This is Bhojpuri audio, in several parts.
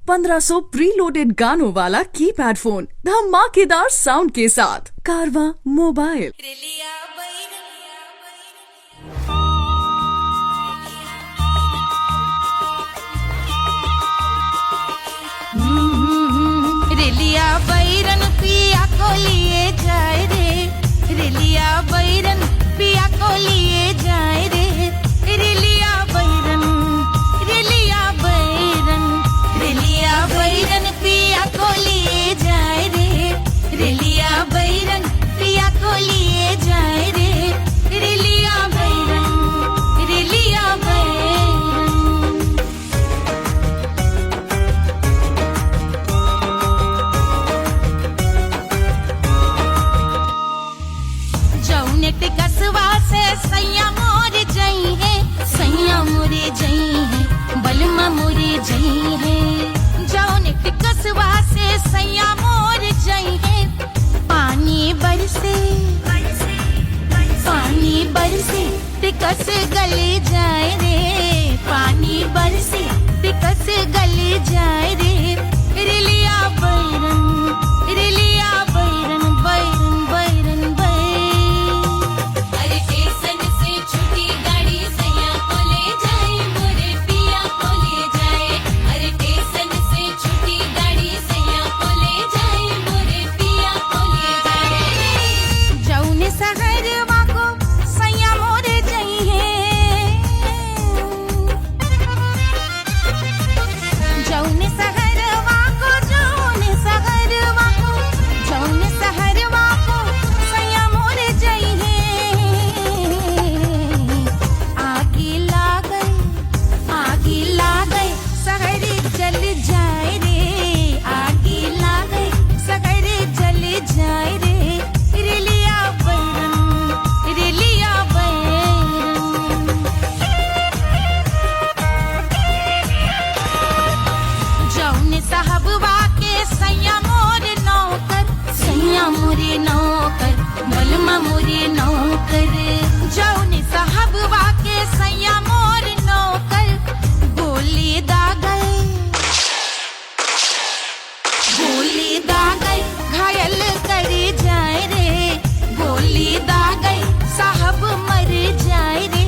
1500 प्रीलोडेड गानों वाला कीपैड फोन धमाकेदार साउंड के साथ कारवा मोबाइल। रेलिया बैरन पिया को लिए जाए रे, रेलिया बैरन पिया को लिए जाए रे, रेलिया बैरन, रेलिया बैरन, रेलिया बैरन पिया को लिए जाए रे, रेलिया बैरन पिया को लिए जाए रे, रेलिया बैरन, रेलिया बैरन। जौनेट कसवा से सैया मोर जई है, सैया मोरे जई है, बलमा मोरे जई है। जौनेट कसवा से सैया मोर जई है, पानी बरसे, पानी बरसे तिकस गले जाए रे, पानी बरसे तिकस गले जाए रे, रेलिया बैरन, रेलिया बैरन, बैरन बैरन बैरन। अरे स्टेशन से छुट्टी गाड़ी सैया को ले जाए, मोरे पिया को ले जाए। अरे स्टेशन से छुट्टी गाड़ी सैया को ले जाए, मोरे पिया को ले जाए। जौने सहरवा को सैया मोरे जई है, जौने सहरवा को, जौने सहरवा को, जौने सहरवा को सैया मोरे जई है। आगी लागई, आगी लागई सहरे जल जाए रे, आगी लागई सहरे जल जाए रे, रेलिया बैरन, रेलिया बैरन। जौने साहबवा के सैया मोरे नौकर, सैया मोरे नौकर, बलमा मोरे नौकर। जौने साहबवा के सैया मोरे नौकर, गोली दागल, गोली दागल घायल करे जाए रे, गोली दागल साहब मर जाए रे,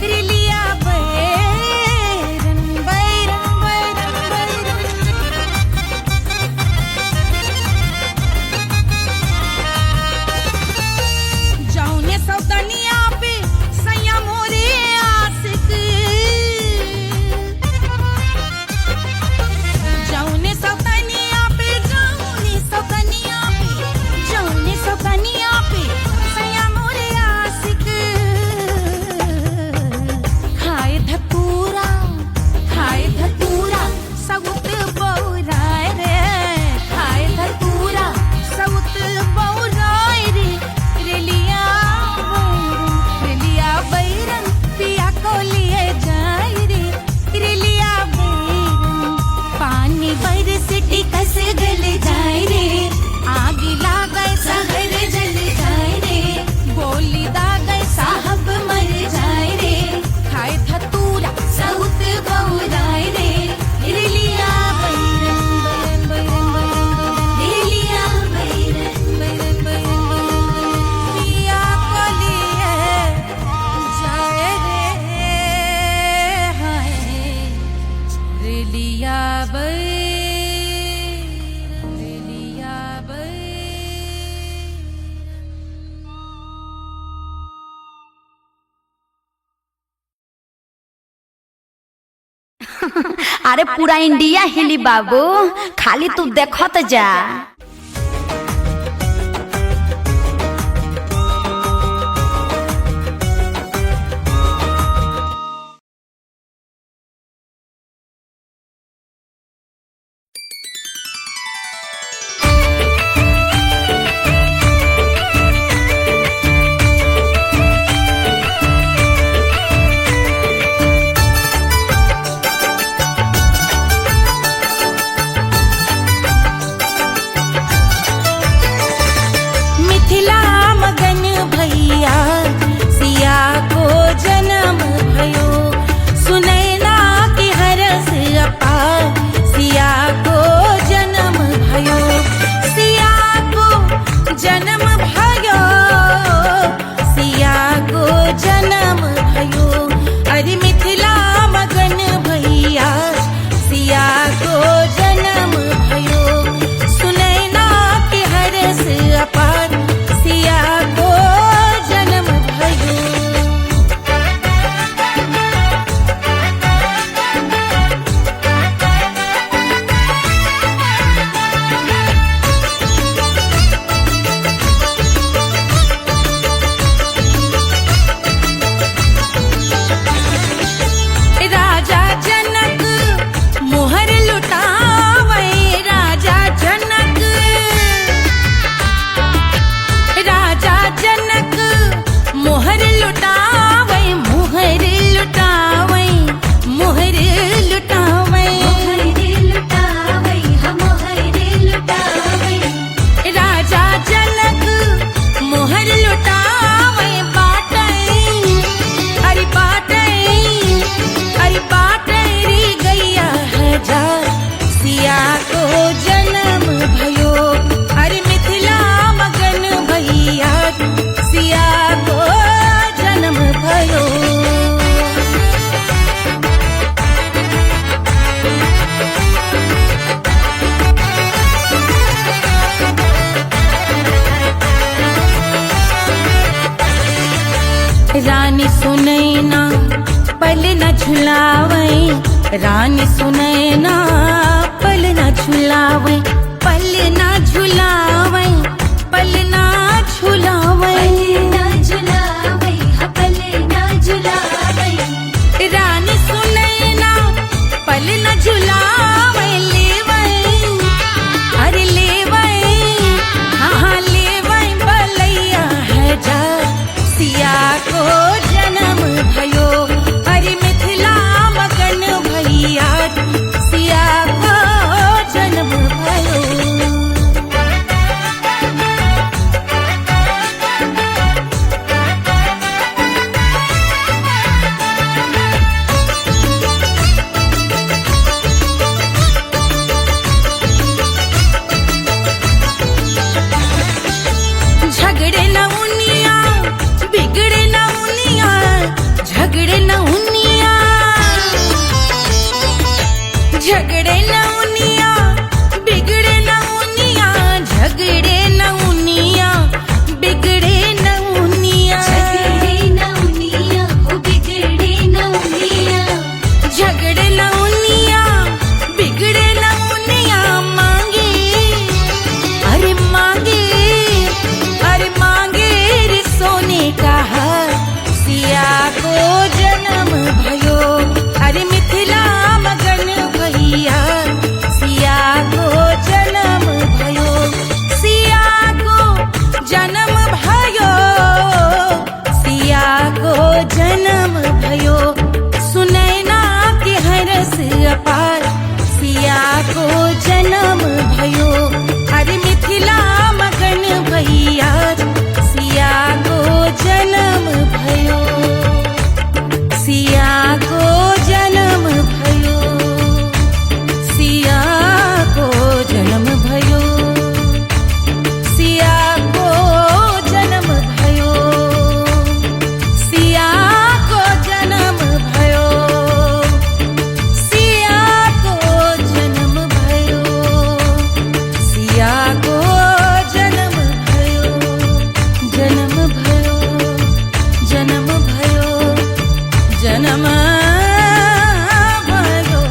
रेलिया बैरन, बैरन बैरन बैरन। जौने सौतनिया पे सैया मोरे आशिक, जौने सौतनिया पे, जौने सौतनिया पे, जौने सौतनिया पे सैया मोरे आशिक। खाए धतूरा, खाए धतूरा सउत बौराए रे, खाए धतूरा सउत बौराए रे, रेलिया बैरन, रेलिया बैरन पिया को लिए जाए रे, रेलिया बैरन। पानी बरस टिकस गल जाए रे, आग लागै सहर जल जाए रे, गोली दागै साहब मर जाए रे, खाए धतूरा सउत बौराए रे, रेलिया बैरन, बैरन बैरन बैरन, रेलिया बैरन, बैरन बैरन बैरन। पिया को लिए जाए रे, हाय रेलिया बैरन, रेलिया बैरन। अरे पूरा इंडिया हिली बाबू, खाली तू देखत जा। को जन्म भयो सुनैना के हरस अपार सिया को जन्म भयो राजा जनक मोहर लुटावे राजा जनक मोहर लुटावे मोहर लुटावे मोहर लुटावे राजा जनक मोहर लुटावे बाटे अरे बाटे अरे बाटे री गैया हजार सिया को जन्म भयो अरे मिथिला मगन भैया सिया को जन्म भयो रानी सुनैना पल न झुलावे रानी सुनैना पल न झुलावे पल न झुलावे पल न झुलावे रानी सुनैना पल न झुलावे लेवे अरे लेवे हाँ लेवे बलैया है जा सिया को जन्म भयो अरे मिथिला मगन भैया सिया को जन्म भयो झगड़े न उनिया बिगड़े न उनिया झगड़े न उनिया झगड़े न उनिया बिगड़े न उनिया झगड़े न उनिया बिगड़े न उनिया झगड़े न उनिया बिगड़े न उनिया मांगे अरे मांगे रे सोने का हार सिया को जन्म भयो अरे मिथिला मगन भैया सिया को जन्म भयो सिया को जन्म भयो सिया को जन्म भयो सुनैना के हरस अपार सिया को जन्म भयो अरे मिथिला मगन भैया सिया को जन्म भयो सिया को जन्म भयो सिया को जन्म भयो सिया को जन्म भयो सिया को जन्म भयो सिया को जन्म भयो सिया को जन्म भयो जन्म भयो जन्म भयो जन्म भयो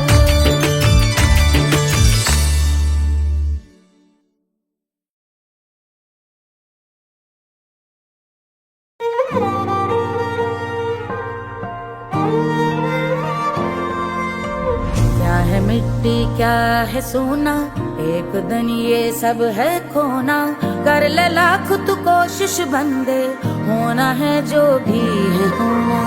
क्या है मिट्टी क्या है सोना एक दिन ये सब है खोना कर ले लाख तू कोशिश बंदे होना है जो भी है होना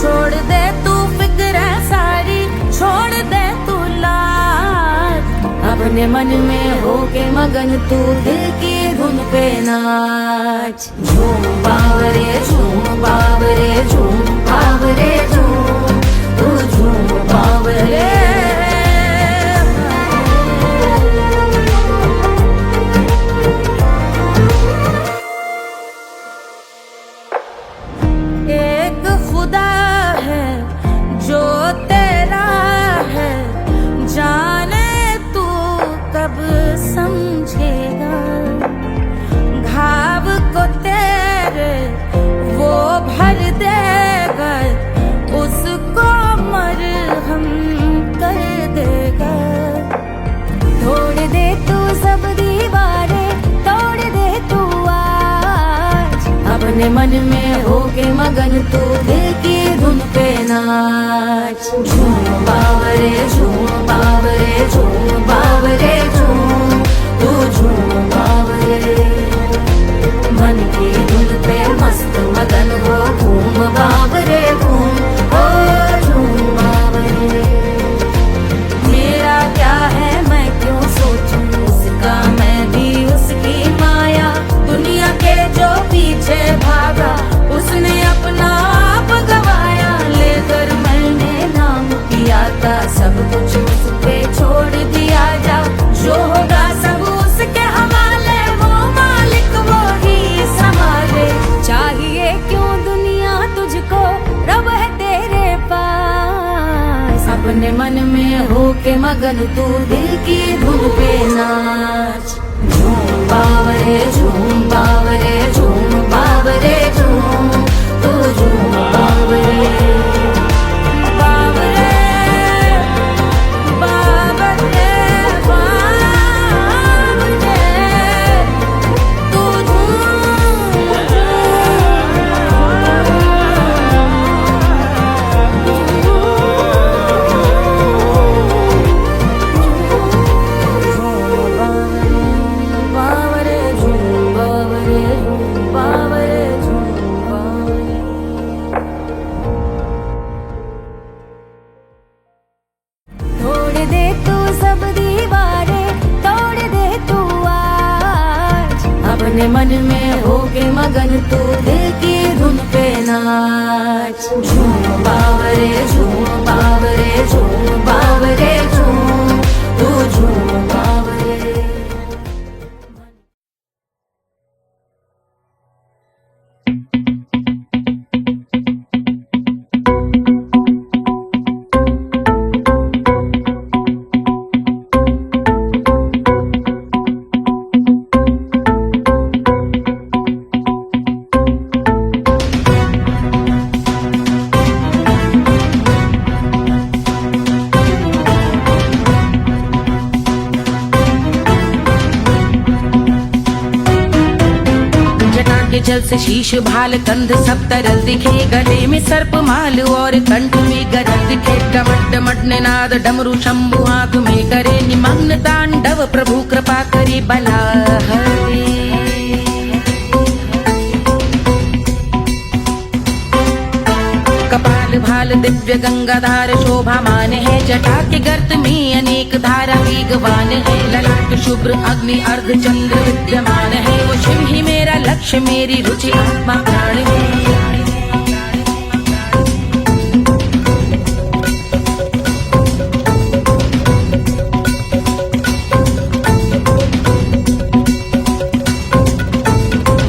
छोड़ दे तू फिक्र सारी छोड़ दे तू लाज अपने मन में होके मगन तू दिल की धुन पे नाच झूम बावरे झूम बावरे झूम बावरे झूम तू झूम बावरे खुदा है जो तेरा है जाने सब समझेगा। घाव को तेरे वो भर देगा, उसको मरहम कर देगा। तोड़ दे तू सब दीवारें, तोड़ दे तू आज। अपने मन में होके मगन तू दिल की धुन पे नाच। झूम बावरे झूम बावरे झूम बावरे झूम, तू झूम बावरे। मन की धुन पे मस्त मगन हो, घूम बावरे घूम, ओ झूम बावरे। मेरा क्या है मैं क्यों सोचूं उसका, मैं भी उसकी माया। दुनिया के जो पीछे भागा उसने अपना आप गवाया। लेकर मैंने नाम किया था, सब कुछ उस पे छोड़ दिया जा। जो होगा सब उसके हवाले, वो मालिक वो ही संभाले। चाहिए क्यों दुनिया तुझको, रब है तेरे पास। अपने मन में होके मगन तू दिल की धुन पे नाच। झूम बावरे झूम बावरे झूम बावरे झूम, तू झूम बावरे। बावरे बावरे बावरे, तू बावरे झूम बावरे बावरे झूम बावरे। तोड़ दे तू सब दीवारें, तोड़ दे तू आज। अपने मन में होके मगन तू दिल की धुन पे नाच। झूम बावरे झूम बावरे झूम बावरे झूम, तू झूम बावरे। जल से शीश भाल कंध सब तरल दिखे। गले में सर्प माल और कंठ में गरज दिखे। डमट डमट निनाद डमरू शंभु आंख में करे निमग्न तांडव। प्रभु कृपा करे बला हरे। कपाल भाल दिव्य गंगाधार शोभामान है। जटा के गर्त में अनेक धारा वेगवान है। ललाट शुभ्र अग्नि अर्ध चंद्र विद्यमान है। वो शिव ही मेरा लक्ष्य मेरी रुचि आत्मा प्राण है।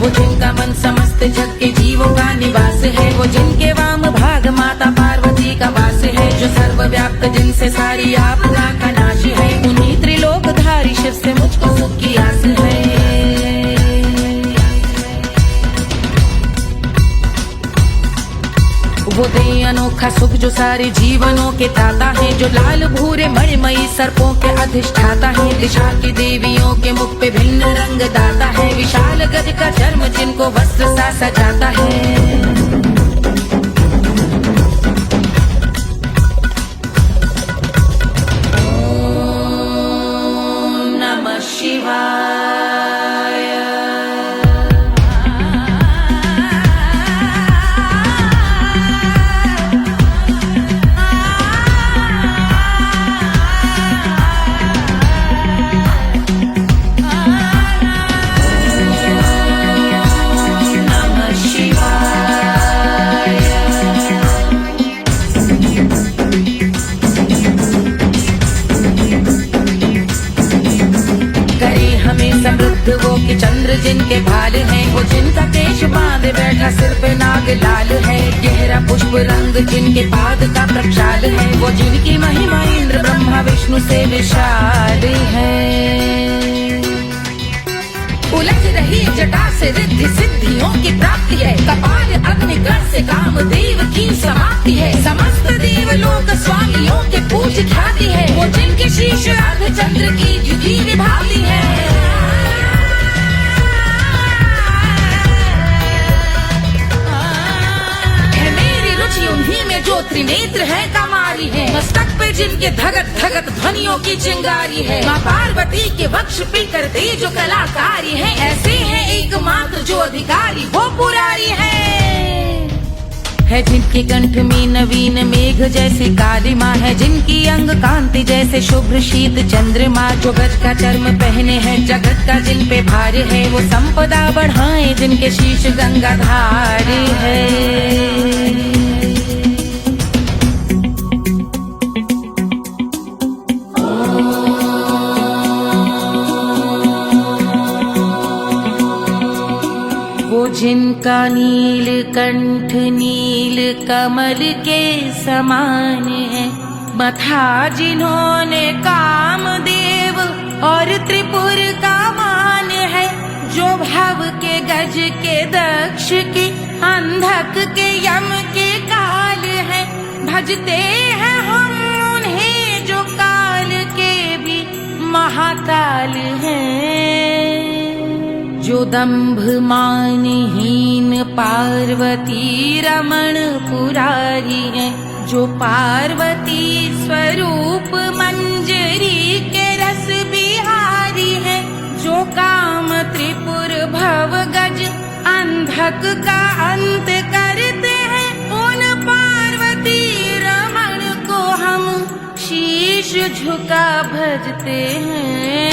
वो जिनका मन समस्त जग के जीवों का निवास है। वो जिनके वाम भाग माता पार्वती का वास है। जो सर्वव्याप्त जिनसे सारी आपदा का नाश है। उन्हीं त्रिलोकधारी शिव से मुझको सुख की आस है। वो दे अनोखा सुख जो सारे जीवनों के दाता है। जो लाल भूरे मणिमयी सर्पों के अधिष्ठाता है। दिशा की देवियों के मुख पे भिन्न रंग दाता है। विशाल गज का चर्म जिनको वस्त्र सा सजाता है। वो कि चंद्र जिनके भाल हैं। वो जिनका केश बांधे बैठा सिर पे नाग लाल है। गहरा पुष्प रंग जिनके पाद का प्रक्षाल है। वो जिनकी महिमा इंद्र ब्रह्मा विष्णु से विशाल है। से रिद्धि सिद्धियों की प्राप्ति है। कपाल अग्निगण से कामदेव की समाप्ति है। समस्त देवलोक स्वामियों के पूज ख्याति है। वो जिनके शीश अर्धचंद्र की द्युति विभाती है। उन्हीं में जो त्रिनेत्र है कमारी है। मस्तक पे जिनके धगत धगत ध्वनियों की चिंगारी है। माँ पार्वती के वक्ष पे करते जो कलाकारी है। ऐसे हैं एकमात्र जो अधिकारी वो पुरारी है जिनके कंठ में नवीन मेघ जैसी काली माँ है। जिनकी अंग कांति जैसे शुभ्र शीत चंद्रमा। जो गज का चर्म पहने हैं जगत का जिन पे भार है। वो संपदा बढ़ाए जिनके शीश गंगाधार है। जिनका नील कंठ नील कमल के समान है। मथा जिन्होंने कामदेव और त्रिपुर का मान है। जो भव के गज के दक्ष के अंधक के यम के काल है। भजते हैं हम उन्हें जो काल के भी महाकाल हैं। जो दंभ मानहीन पार्वती रमण पुरारी है। जो पार्वती स्वरूप मंजरी के रस बिहारी है। जो काम त्रिपुर भव गज अंधक का अंत करते हैं। उन पार्वती रमण को हम शीश झुका भजते हैं।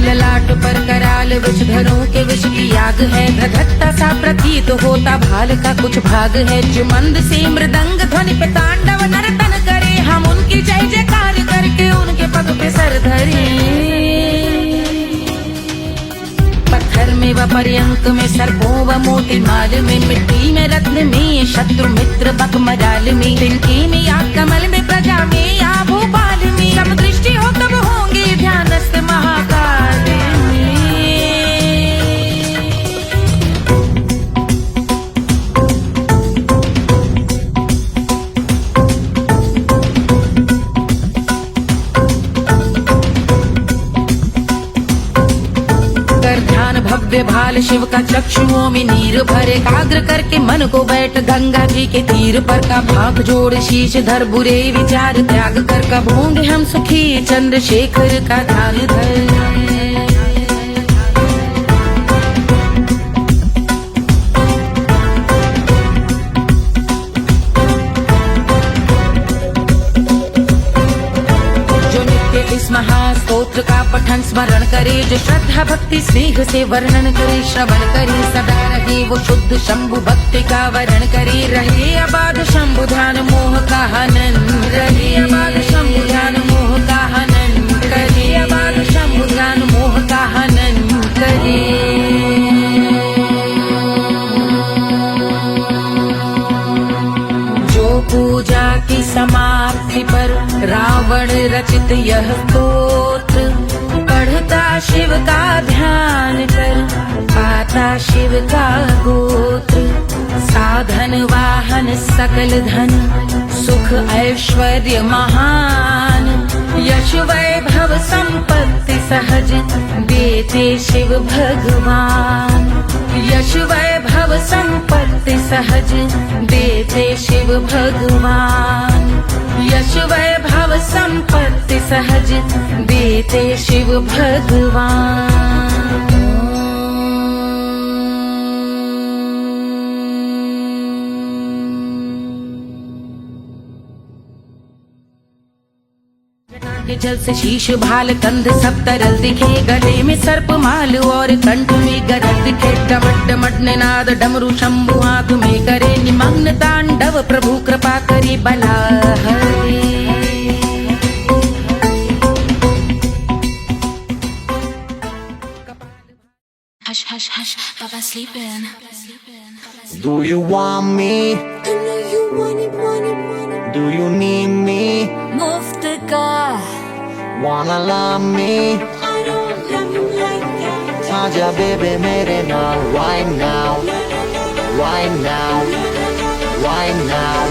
ललाट पर कराल विषधरों के विष की याग है। धधकता सा प्रतीत होता भाल का कुछ भाग है। जो मंद से मृदंग ध्वनि पे तांडव नर्तन करे। हम उनकी जय जयकार करके उनके पग पे सर धरे। पत्थर में व पर्यंक में सर्पों व मोती माल में। मिट्टी में रत्न में शत्रु मित्र बक मजाल में। तिनके में या कमल में प्रजा में या भोपाल में। सब दृष्टि हो तब होंगे ध्यानस्थ महाकाल में। ध्यान भव्य भाल शिव का चक्षुओं में नीर भरे। एकाग्र करके मन को बैठ गंगा जी के तीर पर। का भाग जोड़ शीश धर बुरे विचार त्याग कर। कब होंगे हम सुखी चंद्रशेखर का ध्यान धर। इस महास्तोत्र का पठन स्मरण करे। जो श्रद्धा भक्ति स्नेह से वर्णन करे। श्रवण करे सदा रहे वो शुद्ध शंभु भक्ति का वर्ण करे। रहे अबाध शंभु ध्यान मोह का हनन। रहे अबाध शंभु ध्यान मोह का हनन करे। अबाध शंभु ध्यान मोह का हनन करे। पूजा की समाप्ति पर रावण रचित यह स्तोत्र। पढ़ता शिव का ध्यान कर पाता शिव का गोत्र। साधन वाहन सकल धन सुख ऐश्वर्य महान। यश वैभव संपत्ति सहज देते शिव भगवान। यश वैभव संपत्ति सहज देते शिव भगवान। यश वैभव संपत्ति सहज देते शिव भगवान। के जल से शीश भाल कंध सब तरल दिखे। गले में सर्प माल और कंठ में गरल दिखे। डमट डमट निनाद डमरू शंभु हाथ में करे। निमग्न तांडव प्रभु कृपा करे बला हरे। Hush, hush, hush, Baba sleeping. Do you want me? I know you want it, want it, want it. Do you need me? मुफ्त का Wanna love me? I don't love you like that. आजा baby मेरे नाल right now, right now, right now,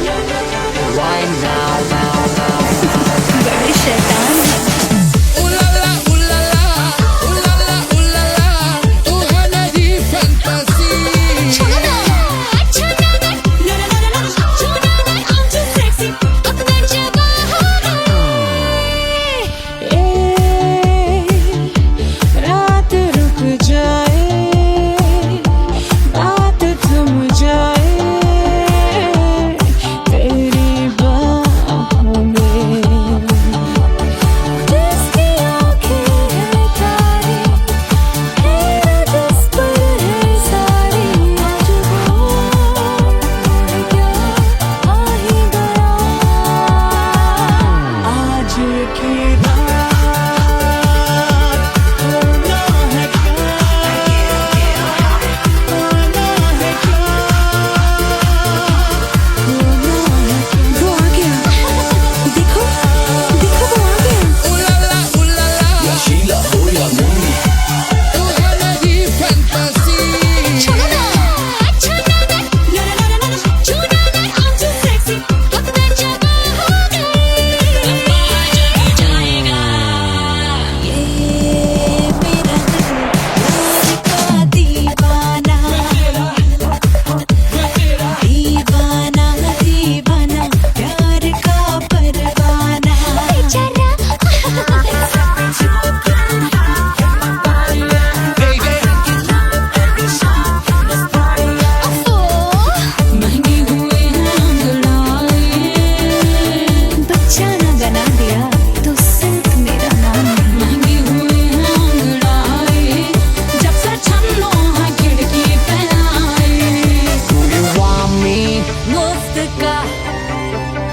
right now, now, now. बड़े शैतान है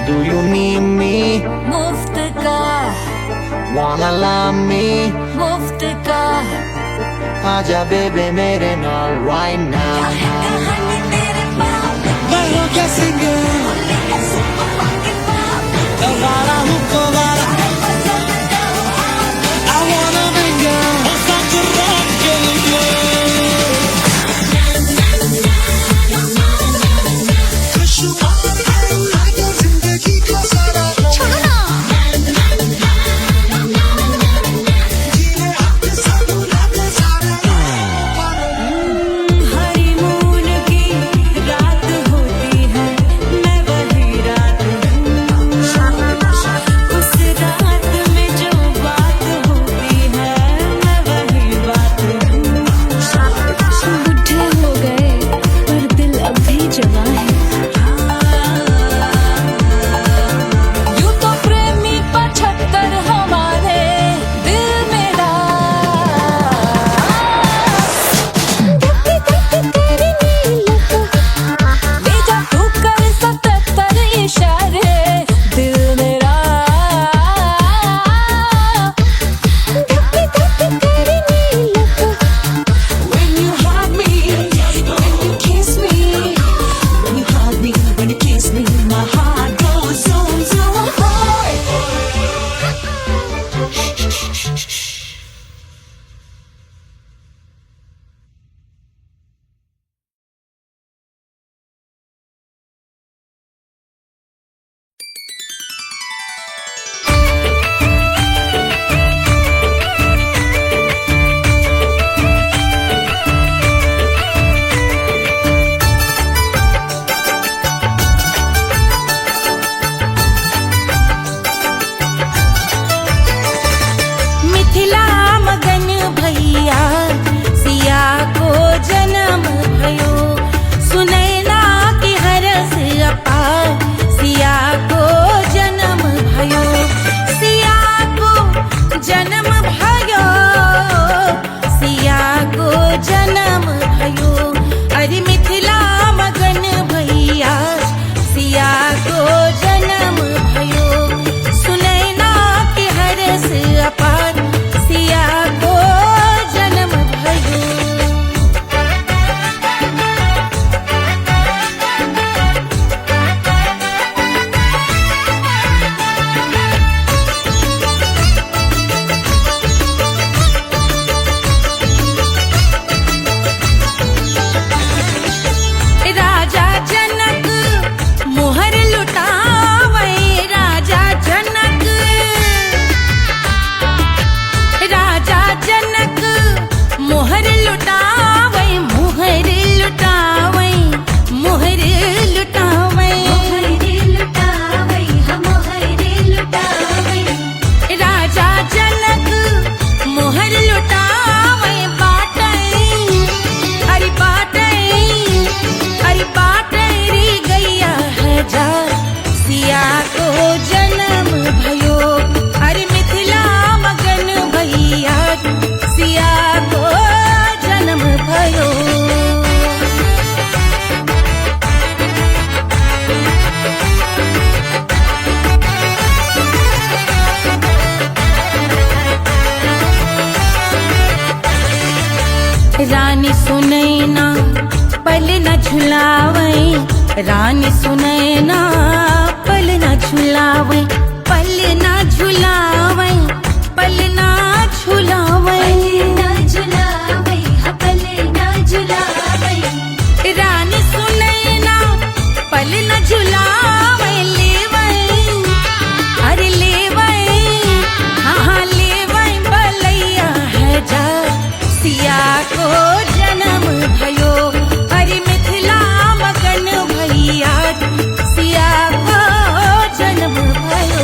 Do you need me? मुफ्त का Wanna love me? मुफ्त का आजा baby मेरे नाल right now. मैं हो क्या सिंगर वाला हूँ को वाला I wanna mingle और साथ rock के लिए जिंदगी का सारा हनीमून की रात होती है मैं वही रात हूँ रानी सुनैना पल न झुलावे, रानी सुनैना पल न झुलावे, पल न झुलावे, पल न झुलावे, पल न झुलावे, रानी सुनैना पल न झुलावे, लेवै अरे लेवै हाँ लेवै बलैया है जा सिया को जन्म भयो, अरे मिथिला मगन भैया सिया को जन्म भयो।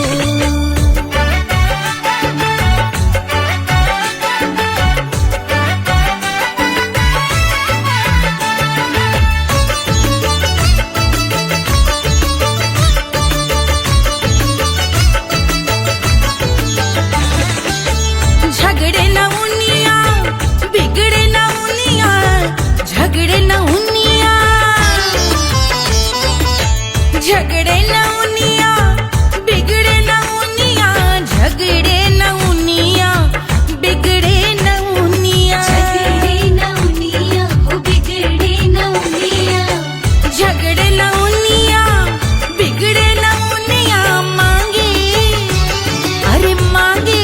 झगड़े न उनिया बिगड़े न उनिया, झगड़े न उनिया, झगड़े न उनिया बिगड़े न उनिया, झगड़े न उनिया बिगड़े न उनिया, झगड़े न उनिया, बिगड़े न उनिया, झगड़े न उनिया बिगड़े न उनिया, मांगे अरे मांगे,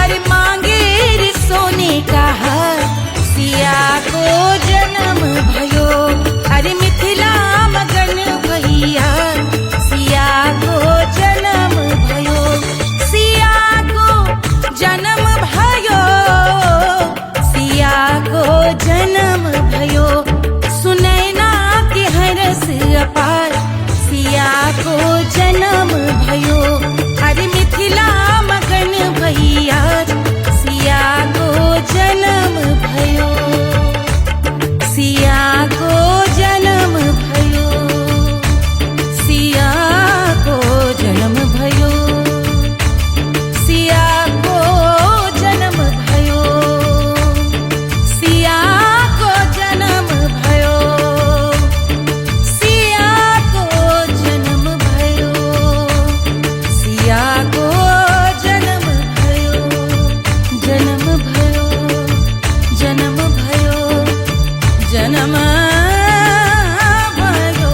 अरे मांगे रे सोने का हार सिया को जन्म भयो, अरे मिथिला मगन भैया सिया को जन्म भयो, सिया को जन्म भयो, सिया को जन्म भयो, सुनैना के हरस अपार सिया को जन्म भयो, अरे मिथिला मगन भैया सिया को जन्म भयो, सिया को जन्म भयो, सिया को जन्म भयो, सिया को जन्म भयो, सिया को जन्म भयो, सिया को जन्म भयो, सिया को जन्म भयो, जन्म भयो, जन्म भयो, जन्म भयो।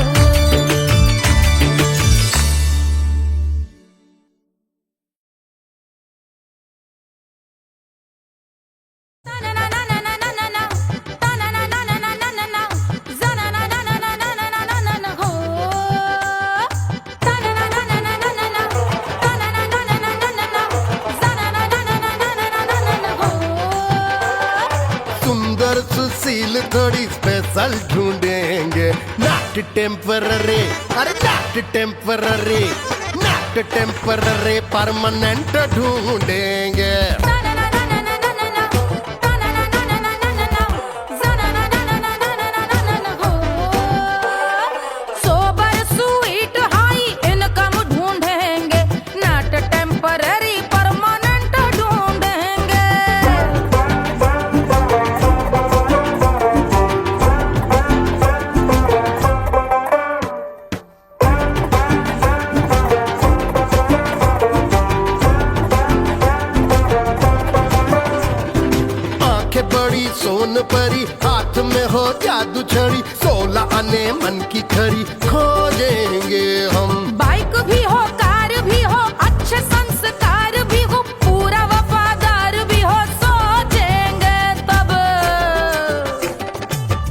सुंदर सुशील थोड़ी स्पेशल ढूंढेंगे, नॉट टेम्पररी, अरे not temporary, not temporary permanent ढूंढेंगे। सोबर स्वीट हाई इनकम ढूंढेंगे, नॉट टेम्पररी परमानेंट ढूंढेंगे। आंखें बड़ी सोन परी, हाथ में हो जादू छड़ी, 16 आने मन की खरी खोजेंगे हम। बाइक भी हो कार भी हो, अच्छे संस्कार भी हो, पूरा वफादार भी हो, सोचेंगे तब।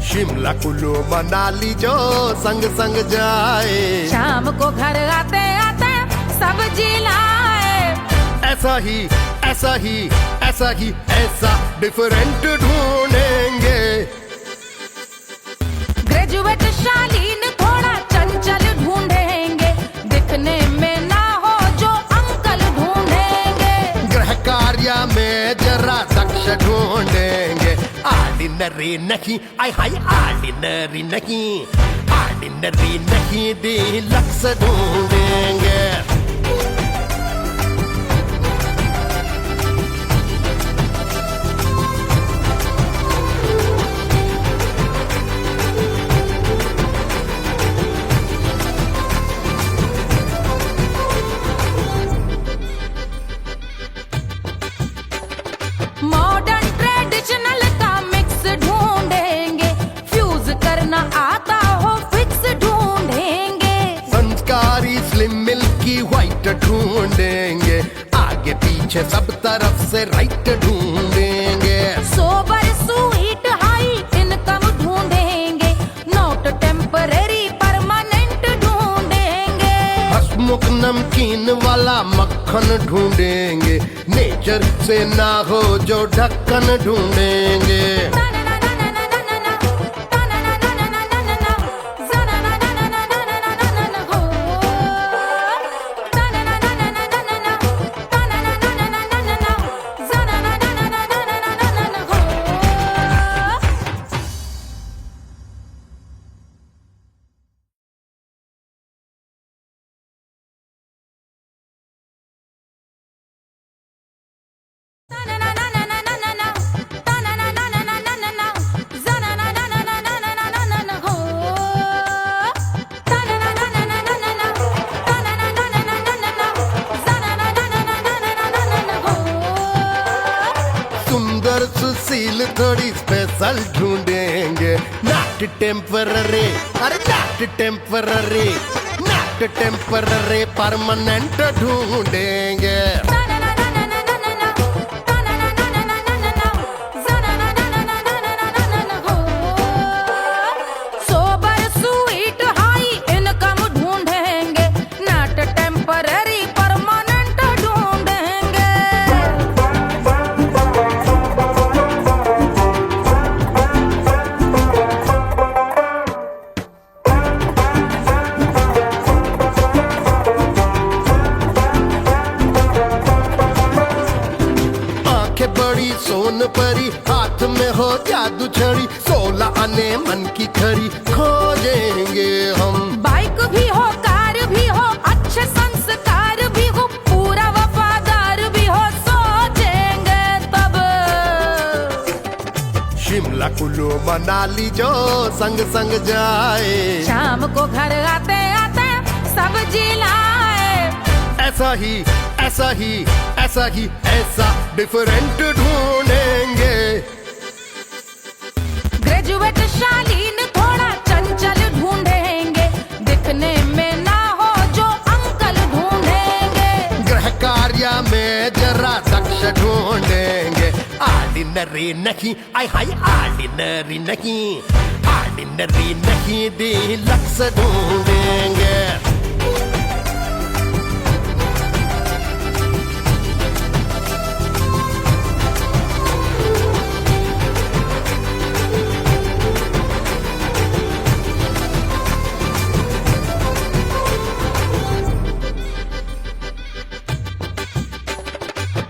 शिमला कुल्लू मनाली जो संग संग जाए, शाम को घर आते आते सब्जी लाए, ऐसा ही ऐसा ही ऐसा ही ऐसा डिफरेंट ढूंढेंगे। ग्रेजुएट शालीन थोड़ा चंचल ढूंढेंगे, दिखने में ना हो जो अंकल ढूंढेंगे। गृह कार्य में जरा दक्ष ढूंढेंगे, ऑर्डिनरी नहीं, आई हाय ऑर्डिनरी नहीं, ऑर्डिनरी नहीं डीलक्स ढूंढेंगे। मॉडर्न ट्रेडिशनल का मिक्स ढूंढेंगे, आगे पीछे सब तरफ से राइट ढूंढेंगे। सोबर स्वीट हाई इनकम ढूंढेंगे, नॉट टेम्पररी परमानेंट ढूंढेंगे। हंसमुख नमकीन वाला मक्खन ढूंढेंगे, नेचर से ना हो जो ढक्कन ढूंढेंगे। सुंदर सुशील थोड़ी स्पेशल ढूंढेंगे, नॉट टेम्पररी, अरे not temporary, not temporary permanent ढूंढेंगे। सोबर स्वीट हाई इनकम ढूंढेंगे, नॉट टेम्पररी परमानेंट ढूंढेंगे। आंखें बड़ी सोन परी, हाथ में हो जादू छड़ी, 16 आने मन की खरी खोजेंगे हम। बाइक भी हो, कार भी हो, अच्छे संस्कार भी हो, पूरा वफादार भी हो, सोचेंगे तब। शिमला कुल्लू मनाली जो संग संग जाए, शाम को घर आते आते सब्जी लाए। ऐसा ही ऐसा ही ऐसा ही ऐसा डिफरेंट ढूंढेंगे। ग्रेजुएट शालीन थोड़ा चंचल ढूंढेंगे, दिखने में ना हो जो अंकल ढूंढेंगे। गृह कार्य में जरा दक्ष ढूंढेंगे, ऑर्डिनरी नहीं, आई हाय ऑर्डिनरी नहीं, ऑर्डिनरी नहीं डीलक्स ढूंढेंगे।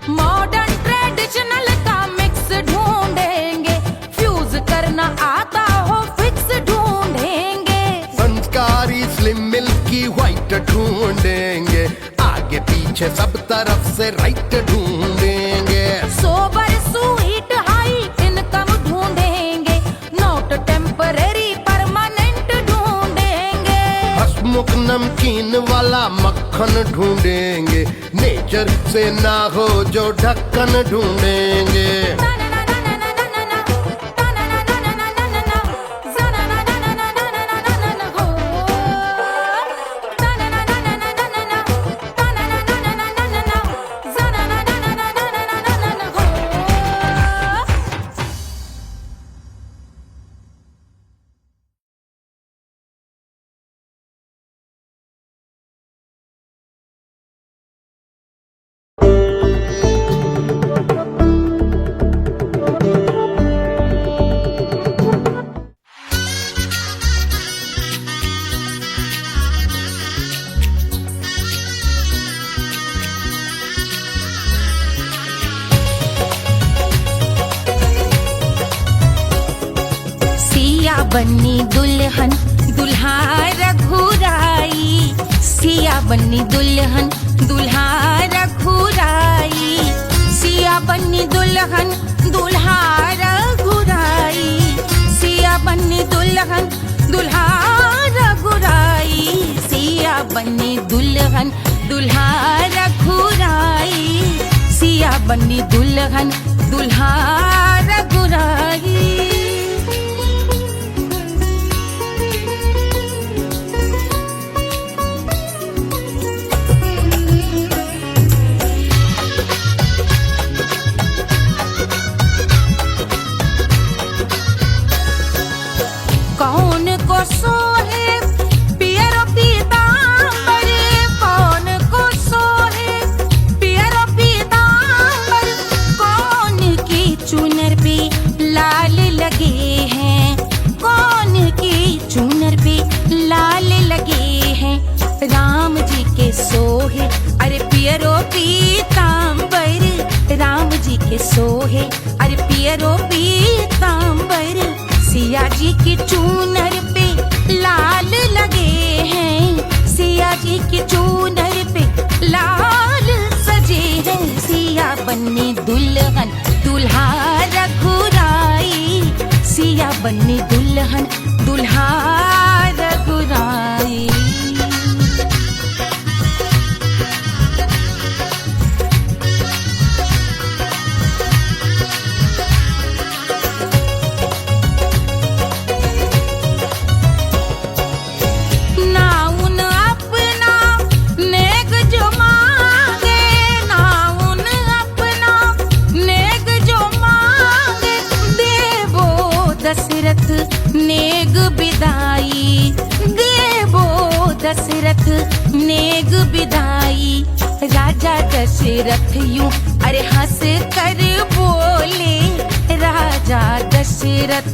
मॉडर्न ट्रेडिशनल का मिक्स ढूंढेंगे, फ्यूज करना आता हो फिक्स ढूंढेंगे। संस्कारी स्लिम मिल्की व्हाइट ढूंढेंगे, आगे पीछे सब तरफ से राइट ढूंढेंगे। सोबर स्वीट हाई इनकम ढूंढेंगे, नॉट टेम्पररी परमानेंट ढूंढेंगे। हंसमुख नमकीन वाला मक्खन ढूंढेंगे, नेचर से ना हो जो ढक्कन ढूंढेंगे। बन्नी दुल्हन दुल्हा रघुराई, सिया बन्नी दुल्हन दुल्हा रघुराई, सिया बन्नी दुल्हन दुल्हा रघुराई, सिया बन्नी दुल्हन दुल्हा रघुराई, सिया बन्नी दुल्हन दुल्हा रघुराई, सिया बन्नी दुल्हन दुल्हा रघुराई। के सोहे अरे पियरो पीतांबर, सिया जी की चूनर पे लाल लगे हैं, सिया जी की चूनर पे लाल सजे हैं। सिया बन्नी दुल्हन दुल्हा रघुराई, सिया बन्नी दुल्हन दुल्हा रघुराई। दशरथ नेग बिदाई, देवो दशरथ नेग बिदाई। राजा दशरथ यूं अरे हंस कर बोले, राजा दशरथ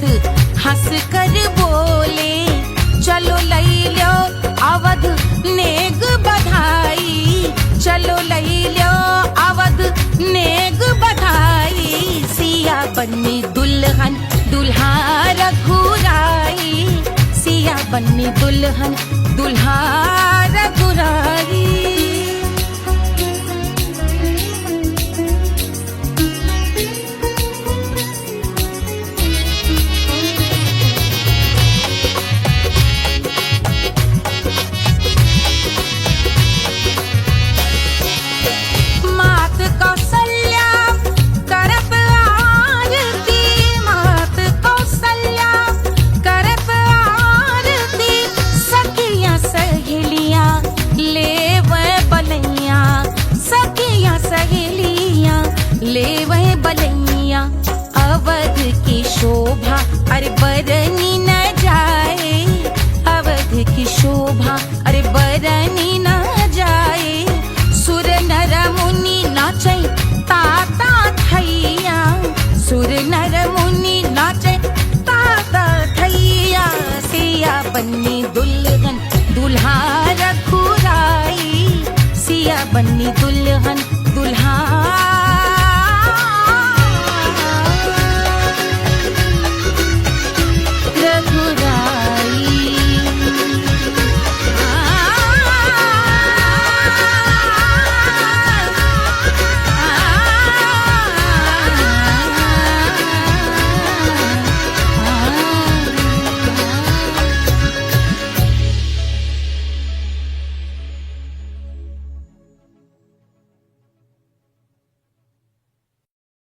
हंस कर बोले, चलो लई लो अवध नेग बधाई, चलो लई लो अवध नेग बधाई। सिया बन्नी दुल्हन दुल्हा रघुराई, सिया बन्नी दुल्हन दुल्हा रघुराई। ले वह बलैया अवध की शोभा अरे बरनी न जाए, अवध की शोभा अरे बरनी न जाए। सुर नर मुनि नाचे ताता थैया, सुर नर मुनि नाचे ताता थैया। सिया बन्नी दुल्हन दुल्हा रघुराई, सिया बन्नी दुल्हन दुल्हा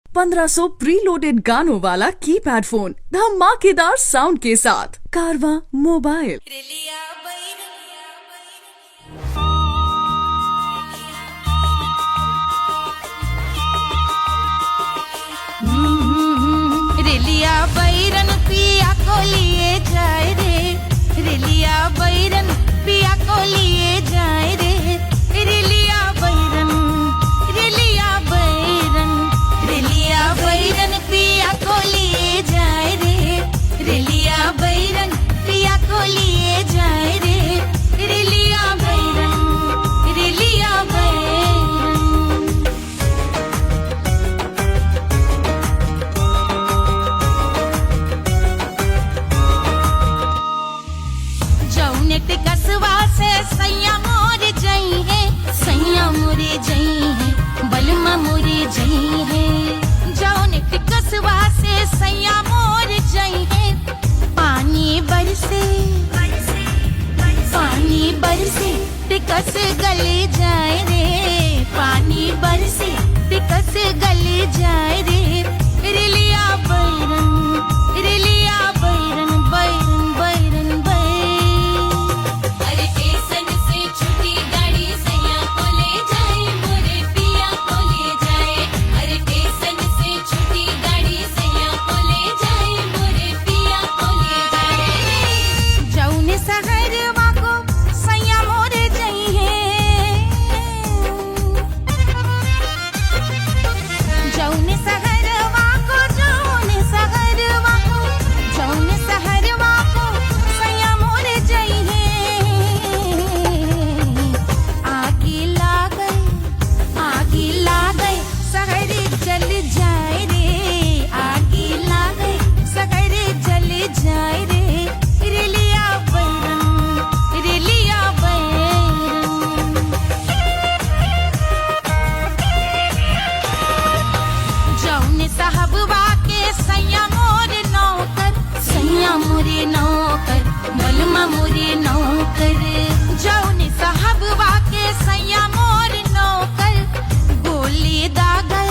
₹1500 प्रीलोडेड गानों वाला कीपैड फोन धमाकेदार साउंड के साथ कारवा मोबाइल। रेलिया बैरन पिया को लिए जाए रे, रेलिया बैरन पिया को लिए जाए रे। रेलिया बैरन, रेलिया बैरन, रेलिया बैरन पिया को लिए जाए रे, रेलिया बैरन पिया को लिए जाए रे। रेलिया बैरन, रेलिया बैरन। जौने टिकसवा से सैया मोर जई है, सैया मोरे जई है, बलमा मोरे जई है। जौने टिकसवा से सैया मोर जई है, पानी बरसे, पानी बरसे टिकस गल जाए रे, पानी बरसे टिकस गल जाए रे। रेलिया बैरन, रेलिया बैरन, बैरन बैरन बैरन। अरे स्टेशन से छुट्टी गाड़ी सैया को ले जाए, मोरे पिया को ले जाए। अरे स्टेशन से छुट्टी गाड़ी सैया को ले जाए, मोरे पिया को ले जाए। जौने सहरवा को सैया मोरे जई है, जौने सहरवा को, जौने सहरवा को जाए रे रेलिया बैरन रेलिया बैरन। जौने साहबवा के सैया मोरे नौकर मलमा मोरे नौकर जौने साहबवा के सैया मोरे नौकर गोली दागल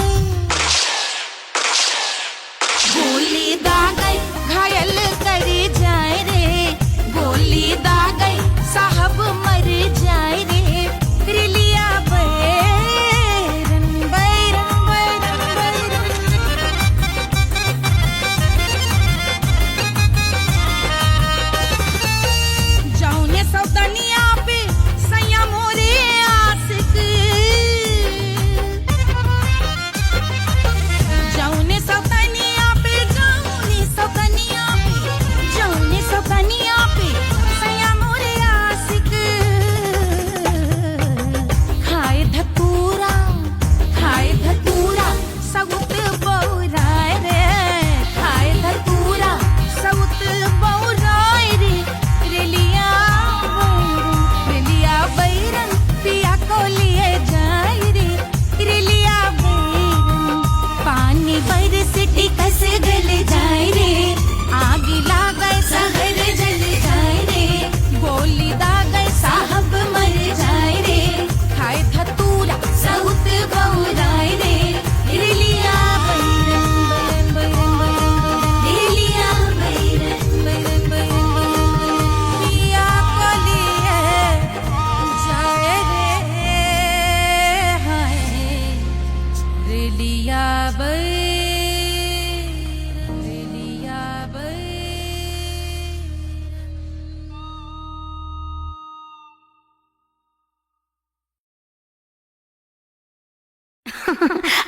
घायल कर जाए रे गोली दागल साहब मर जाए रे रेलिया बैरन बैरन बैरन बैरन। जौने सौतनिया पे सैया मोरे आशिक जौने सौतनिया पे सैया मोरे आशिक खाए धतूरा सउत बौराए रे खाए धतूरा सउत बौराए रे रेलिया बैरन पिया को लिए जाए रे रेलिया बैरन। पानी बरस टिकस गल जाए रे आग लागे शहर जल जाए रे गोली दागे साहब मर जाए रे खाए धतूरा सउत बौराए रे रेलिया बैरन बैरन बैरन रेलिया बैरन बैरन बैरन पिया को लिए जाए रे हाय रेलिया बैरन रेलिया बैरन।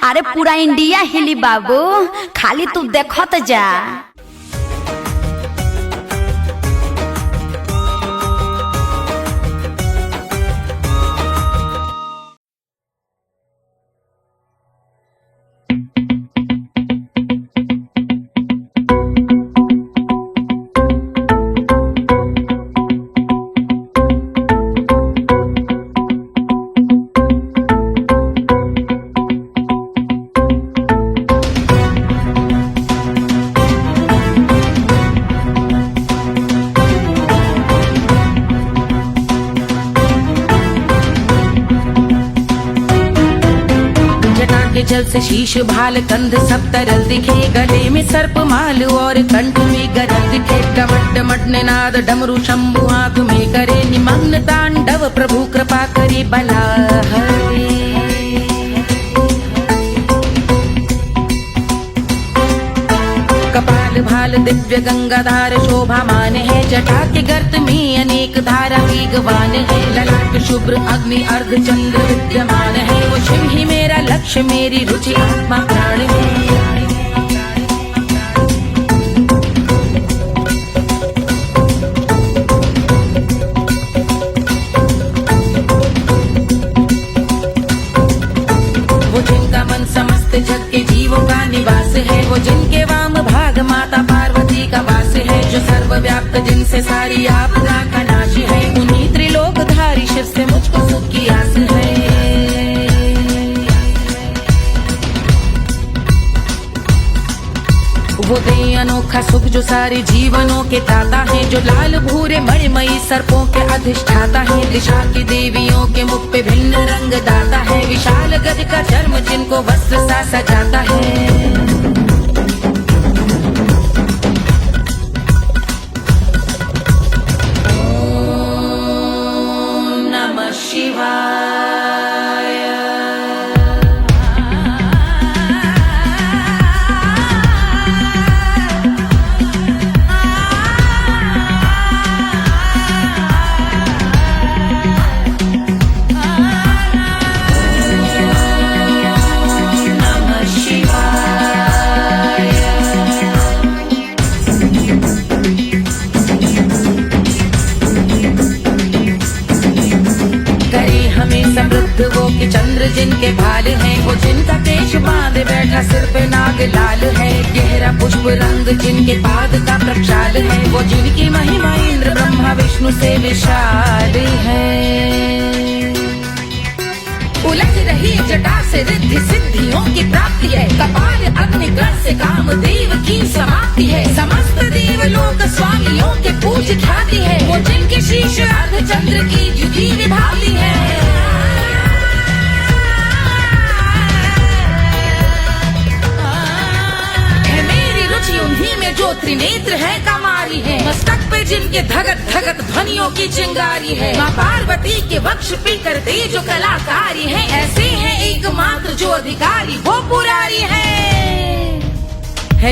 अरे पूरा इंडिया हिली बाबू, खाली तू देखत जा। जल से शीश भाल कंध सब तरल दिखे गले में सर्प माल और कंठ में गरज दिखे डमट डमट निनाद डमरू शंभु आंख में करे निमग्न तांडव प्रभु कृपा करे बला हरे। कपाल भाल दिव्य गंगाधार शोभामान है जटा के गर्त में अनेक धारा वेगवान है ललाट शुभ्र अग्नि अर्ध चंद्र विद्यमान है वो शिव ही मेरा लक्ष्य मेरी रुचि आत्मा प्राण है। वो जिनका मन समस्त जग के जीवों का निवास है वो जिनके वाम भाग माता पार्वती का वास है जो सर्वव्याप्त जिनसे सारी आपदा का नाश है उन्हीं त्रिलोकधारी शिव से मुझको सुख की आस है। वो दे अनोखा सुख जो सारे जीवनों के दाता है जो लाल भूरे मणिमयी सर्पों के अधिष्ठाता है दिशा की देवियों के मुख पे भिन्न रंग दाता है विशाल गज का चर्म जिनको वस्त्र सा सजाता है। ओम नमः शिवाय। वो कि चंद्र जिनके भाल हैं वो जिनका केश बांधे बैठा सिर पे नाग लाल है गहरा पुष्प रंग जिनके पाद का प्रक्षाल वो जिनकी महिमा इंद्र ब्रह्मा विष्णु से विशाल है। उलझ रही जटा से रिद्धि सिद्धियों की प्राप्ति है, कपाल अग्निगण से कामदेव की समाप्ति है। समस्त देवलोक स्वामियों के पूज ख्याति है, वो जिनके शीश अर्ध चंद्र की द्युति विभाती है। मेरी रुचि उन्हीं में जो त्रिनेत्र है कमारी है, मस्तक पे जिनके धगत धगत ध्वनियों की चिंगारी है। माँ पार्वती के वक्ष पे करते जो कलाकारी है, ऐसे हैं एकमात्र जो अधिकारी वो पुरारी है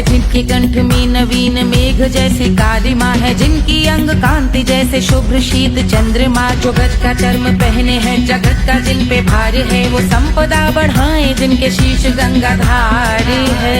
जिनके कंठ में नवीन मेघ जैसे काली माँ है, जिनकी अंग कांति जैसे शुभ्र शीत चंद्रमा। जो गज का चर्म पहने हैं जगत का जिन पे भार है, वो संपदा बढ़ाए जिनके शीश गंगाधार है।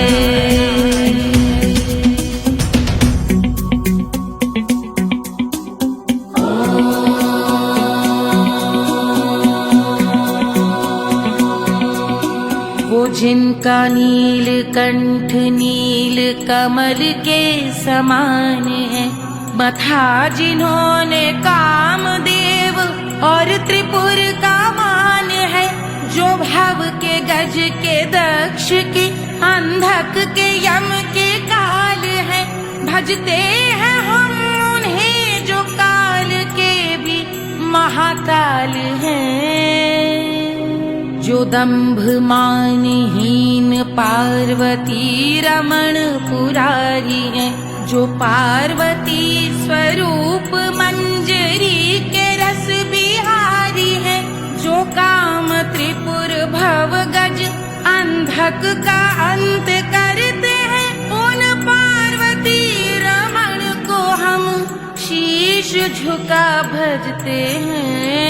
जिनका नील कंठ नील कमल के समान है, मथा जिन्होंने कामदेव और त्रिपुर का मान है। जो भव के गज के दक्ष के अंधक के यम के काल है, भजते हैं हम उन्हें जो काल के भी महाकाल हैं। जो दंभ मानहीन पार्वती रमण पुरारी है, जो पार्वती स्वरूप मंजरी के रस बिहारी है। जो काम त्रिपुर भव गज अंधक का अंत करते हैं, उन पार्वती रमण को हम शीश झुका भजते हैं।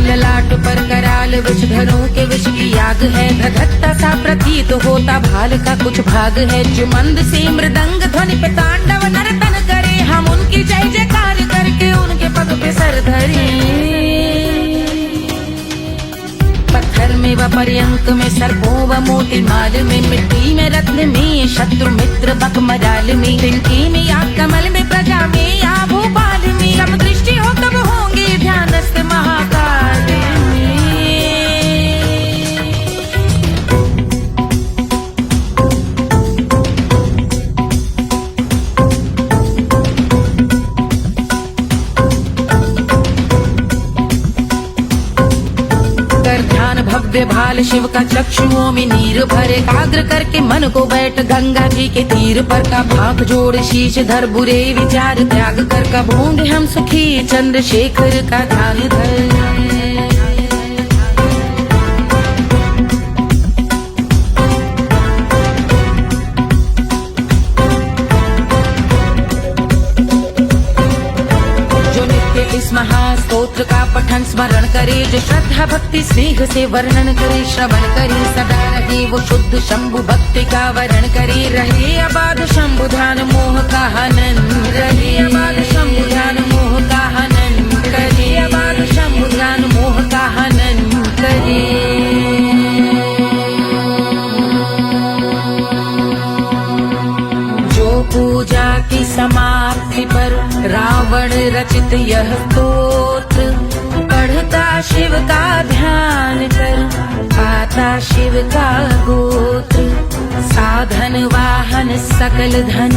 ललाट पर कराल विषधरों के विष की याग है, धधकता सा प्रतीत होता भाल का कुछ भाग है। जो मंद से मृदंग ध्वनि पे तांडव नर्तन करे, हम उनकी जय जयकार करके उनके पग पे सर धरे। पत्थर में व पर्यंक में सर्पों व मोती माल में, मिट्टी में रत्न में शत्रु मित्र बकमराल में, तिनके में या कमल में प्रजा में या भोपाल में। सब दृष्टि हो तब होंगे ध्यानस्थ महाकाल में। कर ध्यान भव्य भाल शिव का चक्षुओं में नीर भरे, एकाग्र करके मन को बैठ गंगा जी के तीर पर। का भाग जोड़ शीश धर बुरे विचार त्याग कर, कब होंगे हम सुखी चंद्रशेखर का ध्यान धर। इस महास्तोत्र का पठन स्मरण करे, जो श्रद्धा भक्ति स्नेह से वर्णन करे, श्रवण करे सदा रहे वो शुद्ध शंभु भक्ति का वरण करे। रहे अबाध शंभु ध्यान मोह का हनन, रहे अबाध शंभु ध्यान मोह का हनन करे, अबाध शंभु ध्यान मोह का हनन करे। पूजा की समाप्ति पर रावण रचित यह स्तोत्र, पढ़ता शिव का ध्यान कर पाता शिव का गोत्र। साधन वाहन सकल धन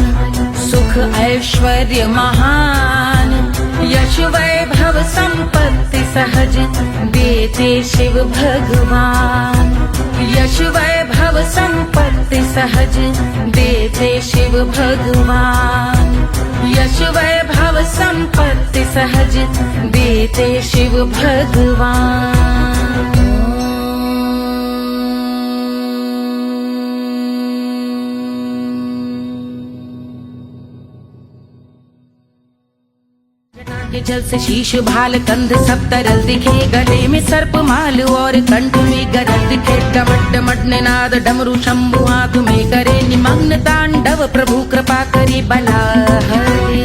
सुख ऐश्वर्य महान, यश वैभव संपत्ति सहज देते शिव भगवान। यश वैभव संपत्ति सहज देते शिव भगवान। यश वैभव संपत्ति सहज देते शिव भगवान। के जल से शीश भाल कंध सब तरल दिखे, गले में सर्प माल और कंठ में गरल दिखे। डमट डमट निनाद डमरू शंभु हाथ में करे, निमग्न तांडव प्रभु कृपा करे बला हरे।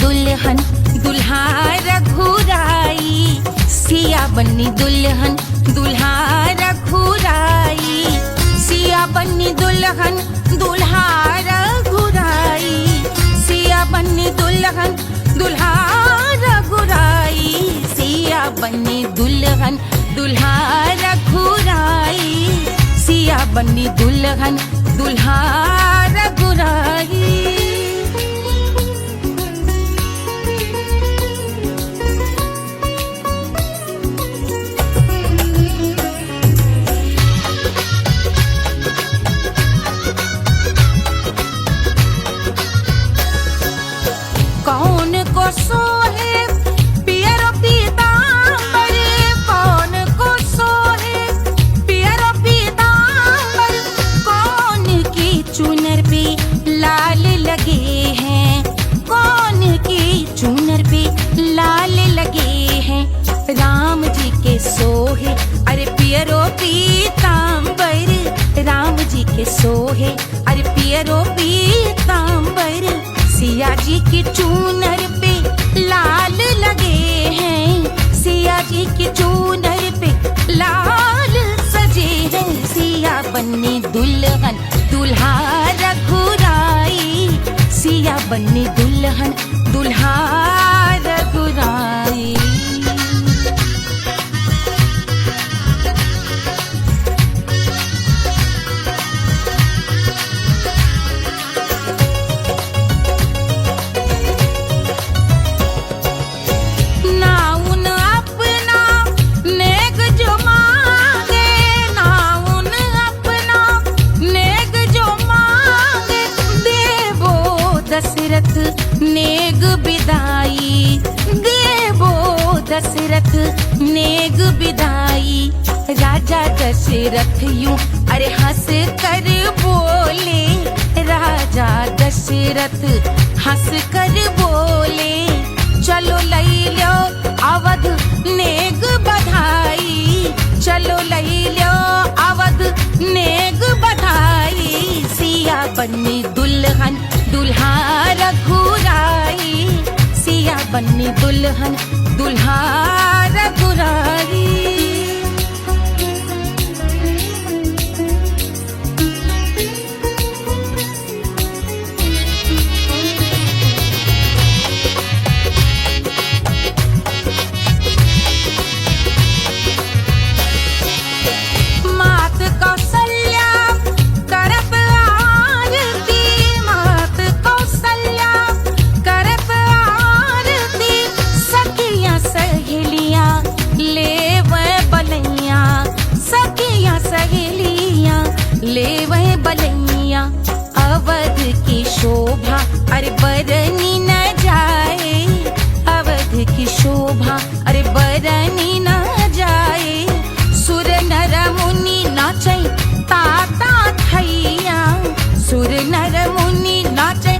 दुल्हन दुल्हा रघुराई, सिया बनी दुल्हन दुल्हा रघुराई, सिया बनी दुल्हन दुल्हा रघुराई, सिया बनी दुल्हन दुल्हा रघुराई, सिया बनी दुल्हन दुल्हा रघुराई, सिया बनी दुल्हन दुल्हा रघुराई। कौन को सोहे पियरो पीतांबर, कौन को सोहे पियरो पीतांबर, कौन की चुनर पे लाल लगे हैं, कौन की चुनर पे लाल लगे हैं, राम जी के सोहे अरे पियरो पीतांबर, राम जी के सोहे अरे पियरो पीतांबर, सिया जी की चूनर पे लाल लगे हैं, सिया जी की चूनर पे लाल सजे हैं, सिया बनी दुल्हन दुल्हा रघुराई, सिया बनी दुल्हन दुल्हा रघुराई। दशरथ नेग बिदाई, देवो दशरथ नेग बिदाई, राजा दशरथ यूं अरे हंस कर बोले, राजा दशरथ हंस कर बोले, चलो लई लो अवध नेग बधाई, चलो लई लो अवध नेग बधाई, सिया बनी दुल्हन दुल्हा रघुराई, सिया बनी दुल्हन दुल्हा रघुराई। मात कौशल्या करत आरती, मात कौशल्या करत आरती, सखियां सहेलियां लेवे बलैया, सखियां सहेलियां लेवे बलैया, अवध की शोभा अरे बरनी न जाए, अवध की शोभा अरे बरनी न जाए, सुर नर मुनि नाचे ताता थैया, सुर नर मुनि नाचे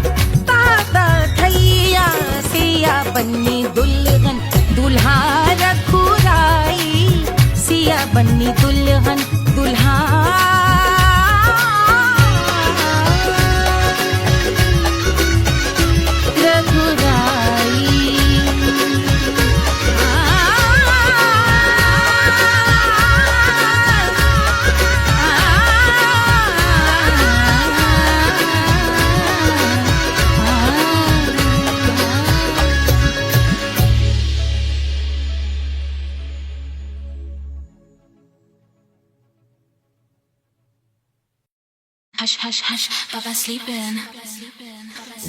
ताता थैया, सिया बनी दुल्हन दुल्हा रघुराई, सिया बनी दुल्हन दुल्हा रघुराई। Hush, hush, hush, Papa's sleeping.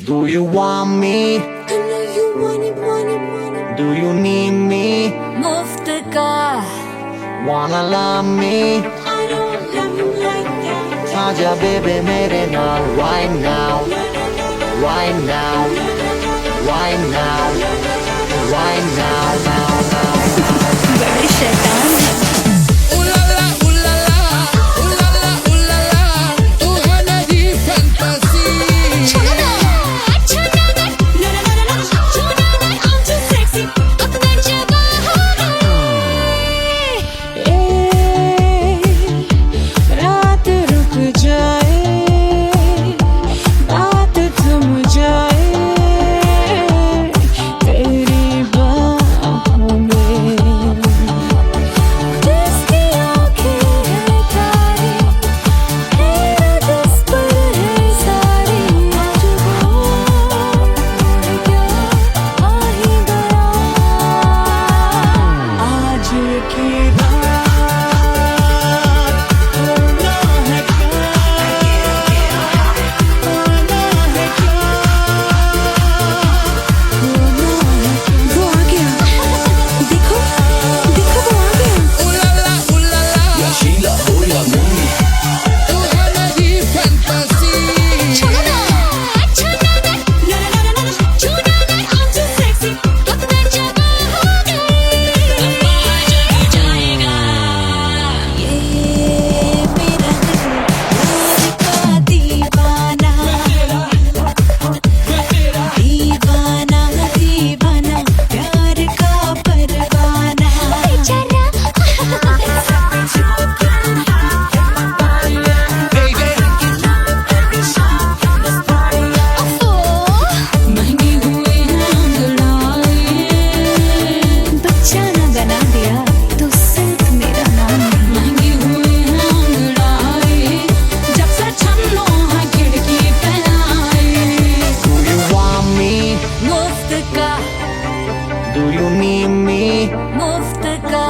Do you want me? I know you want it, want it, want it. Do you need me? Muftaga. Wanna love me? I don't love you like that. Aja baby mere naal right now, right now, right now, right now, now, now. Very shaitan hai. जाए बात थम जाए दिया तो सिर्फ मेरा नाम नहीं। महंगी हुई है अंगड़ाई, जब से छन्नो है खिड़की पे आई। Do you want me? मुफ्त का Do you need me? मुफ्त का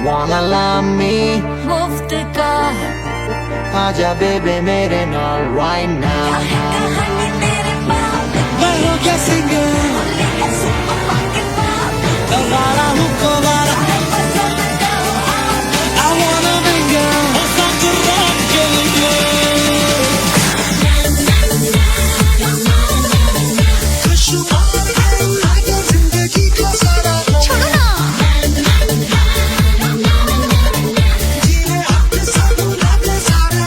Wanna love me? मुफ्त का आजा बेबे मेरे नाल right now. कहानी तेरे बाप मैं हो क्या सिंगर वाला हूँ कोवाला I wanna mingle हो संग रात के लिए खुशबू आगे जिंदगी का सारा छोड़ो ना जीने अपने साथ अपने सारे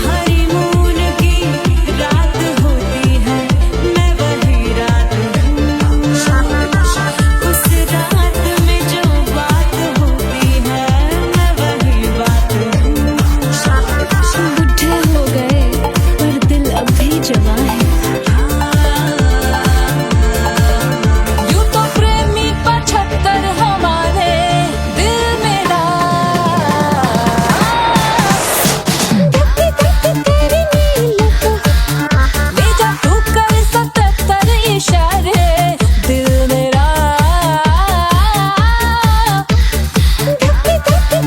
हनीमून की रात होती है, मैं वही रात हूँ। उस रात में जो बात होती है, मैं वही बात हूँ। बुढ़े हो गए पर दिल अब भी जवां है। यूं तो प्रेमी 75 हमारे दिल में तेरी नीलत ले जा तू कर 77 इशारे दिल मेरा।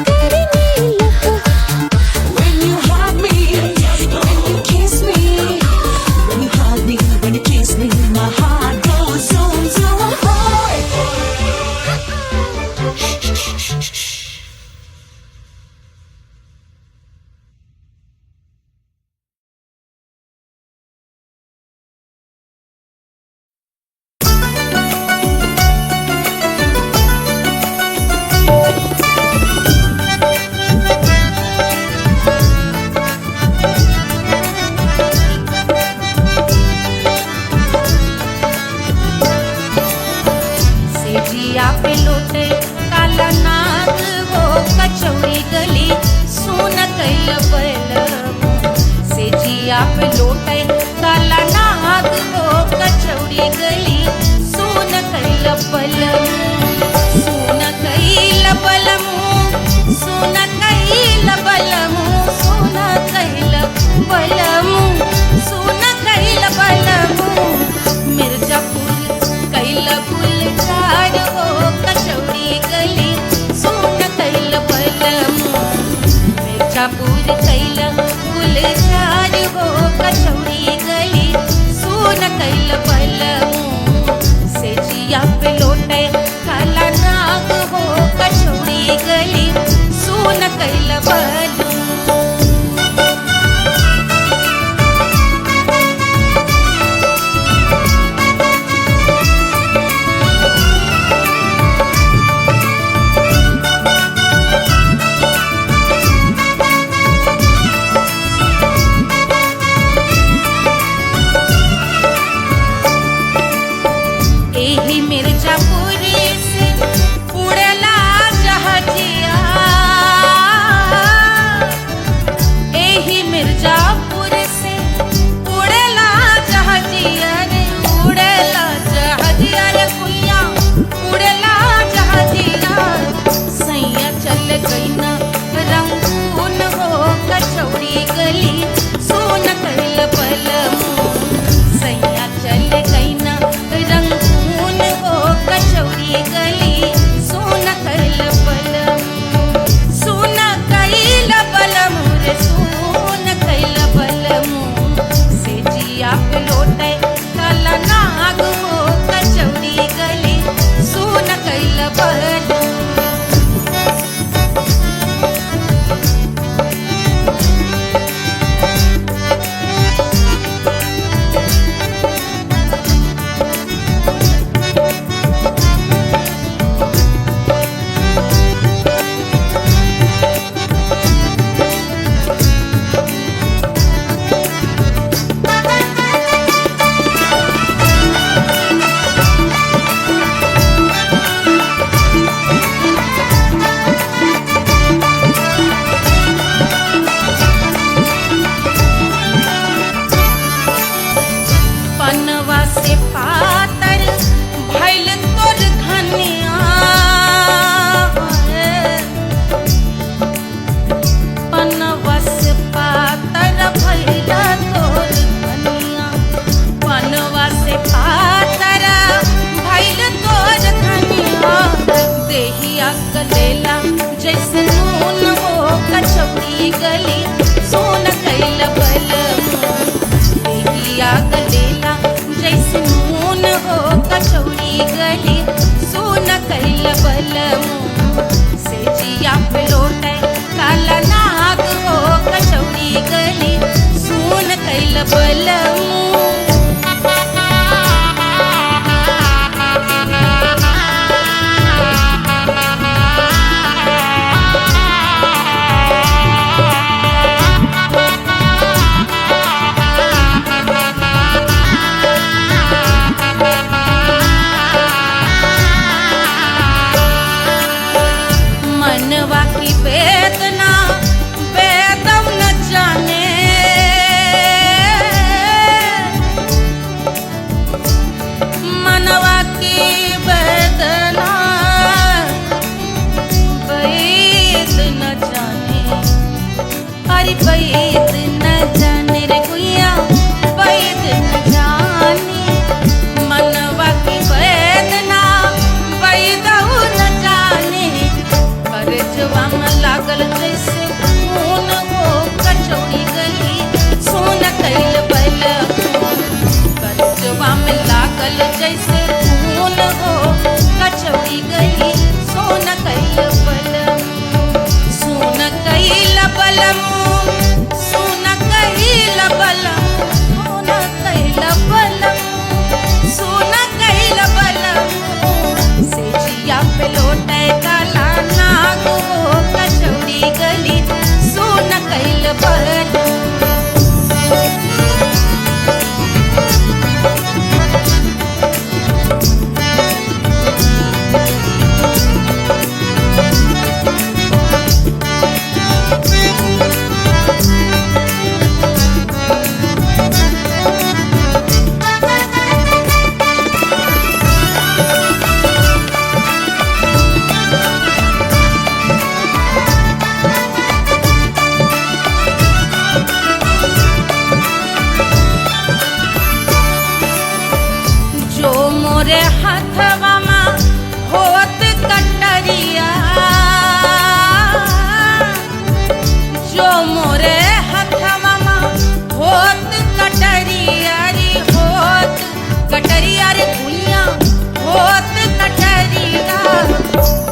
तेरी नीलत When you hug me, when you kiss me, when you hug me, when you kiss me, my heart goes zoom zoom. सेजिया पे लोटे काला नाग वो कचौड़ी गली सुन कैल बलमु। सेजिया पे लोटे काला नाग वो कचौड़ी गली सुन कैल बलमु। सुन कैल बलमु, सुन कैल बलमु, सुन कैल बलमु, सुन कैल बलमु। मिर्जापुर कैल गुलजार हो कचौड़ी गली सुन कैल बलमु। मिर्जापुर कैल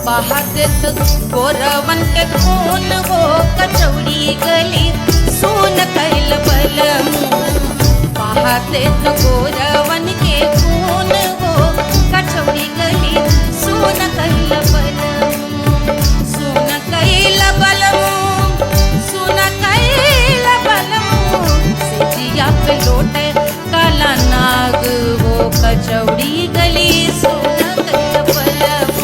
बहाते तो गोरवन के खून वो कचौड़ी गली सोन कैल बलम बहाते तो गोरवन के खून वो कचौड़ी गली सोन कैल बलम सोन कैल बलम सोन कैल बलम से जिया पे लोटे काला नाग वो कचौड़ी गली सोन कैल बलम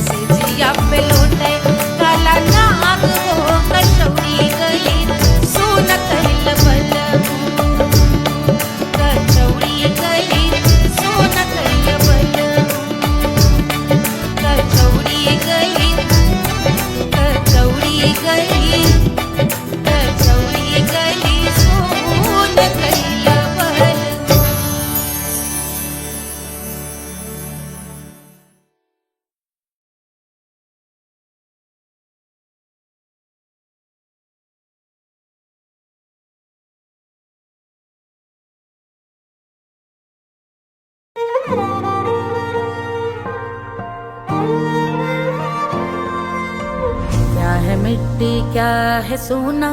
से जिया पे लोटे काला नाग वो कचौड़ी गली सोन कैल बलम कचौड़ी गली सोन कैल बलम कचौड़ी गली कचौड़ी गली कचौड़ी गली सोन कैल बलम। क्या है मिट्टी क्या है सोना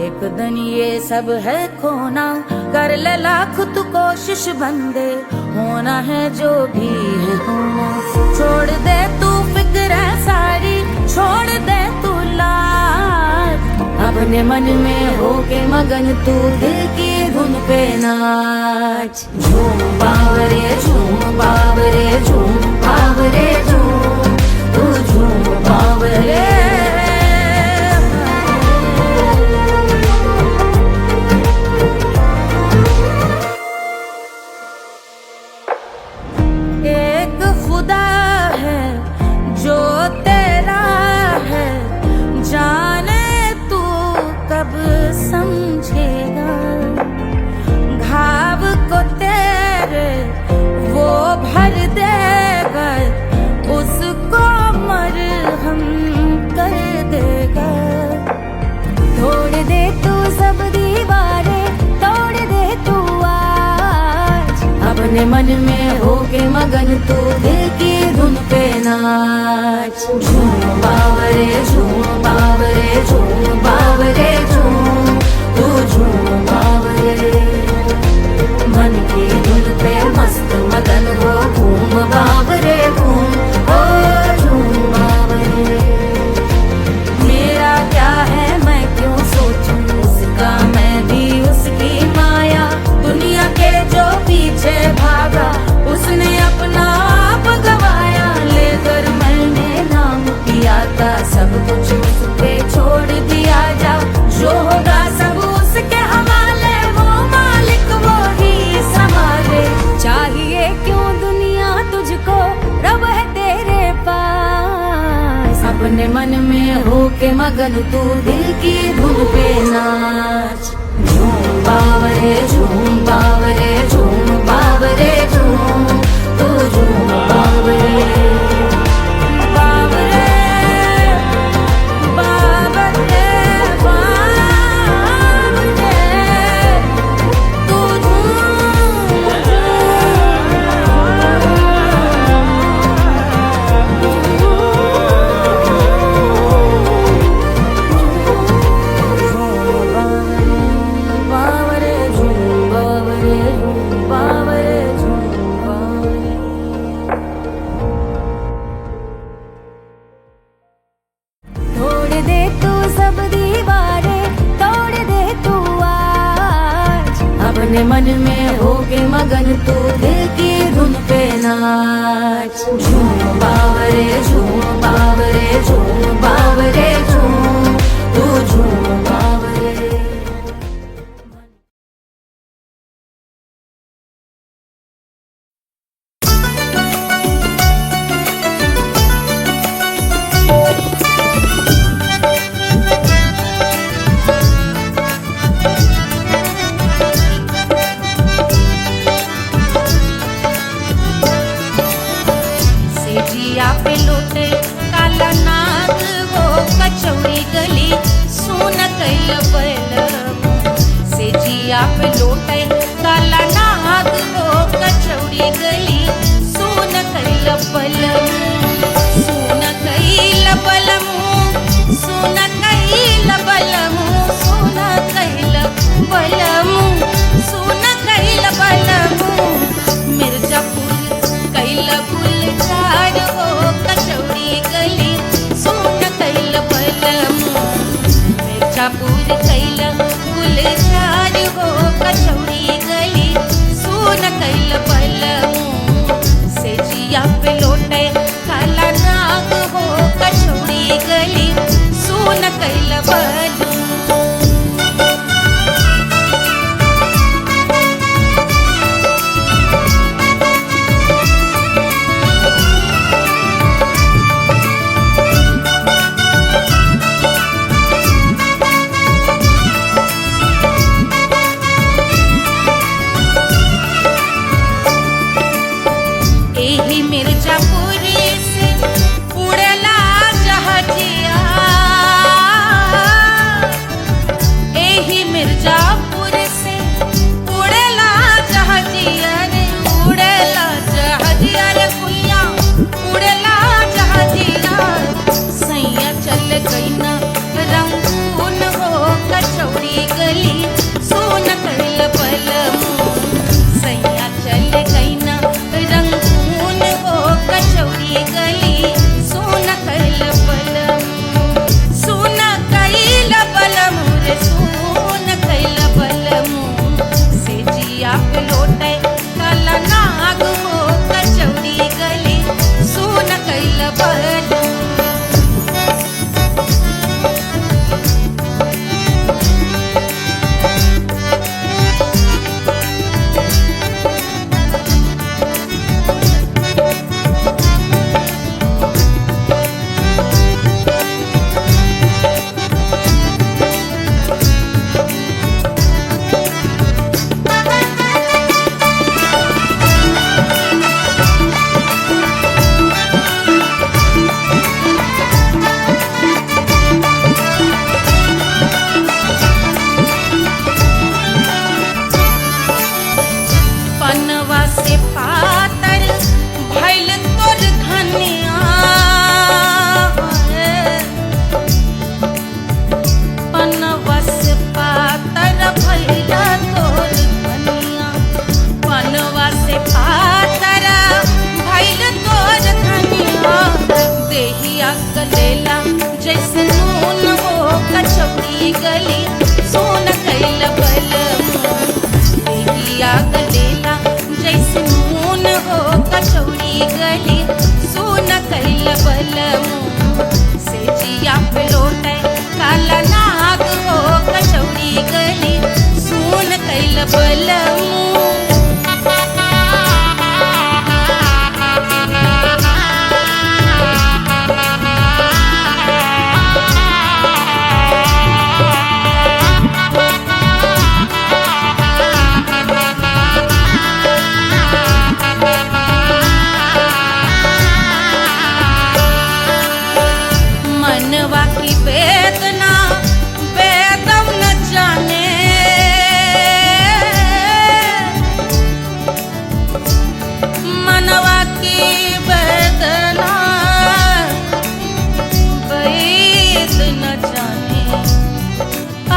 एक दिन ये सब है खोना कर ले लाख तू कोशिश बंदे होना है जो भी है होना छोड़ दे तू फिक्र सारी छोड़ दे तू लाज अपने मन में होके मगन तू दिल की धुन पे नाच झूम बावरे झूम बावरे झूम बावरे झूम तू झूम बावरे एक खुदा है जो तेरा है जाने तू कब समझेगा घाव को तेरे वो भर देगा उसको मरहम कर देगा तोड़ दे तू सब दीवारें तोड़ दे तू आज अपने मन में होके मगन तू दिल की धुन पे नाच झूम बावरे झूम बावरे झूम बावरे झूम तू झूम बावरे मन की धुन पे मस्त मगन हो घूम बावरे घूम ओ झूम बावरे मेरा क्या है मैं क्यों सोचूं उसका मैं भी उसकी माया दुनिया के जो पीछे भागा उसने अपना आप गवाया लेकर मैंने नाम किया था सब कुछ उस पे छोड़ दिया जा जो होगा सब उसके हवाले वो मालिक वो ही संभाले चाहिए क्यों दुनिया तुझको रब है तेरे पास अपने मन में होके मगन तू दिल की धुन पे नाच झूम बावरे झूम बावरे झूम बावरे झूम तू झूम बावरे बावरे बावरे बावरे तू बावरे झूम बावरे बावरे झूम बावरे तोड़ दे तू सब दीवारें तोड़ दे तू आज अपने मन में होके मगन तू दिल की धुन पे नाच झूम बावरे झूम बावरे झूम बावरे झूम तू झूम बावरे सेजिया पे लोटे काला नाग वो कचौड़ी गली सोन कैल बलम सेजिया पे लोटे काला नाग वो कचौड़ी गली सोन कैल बलम सोन बलमू से जिया पे लौटे काला नाग हो कचौड़ी गली सुन कैल बलमू मनवा की वेदना वेदम न जाने मनवा की वेदना वेद न जाने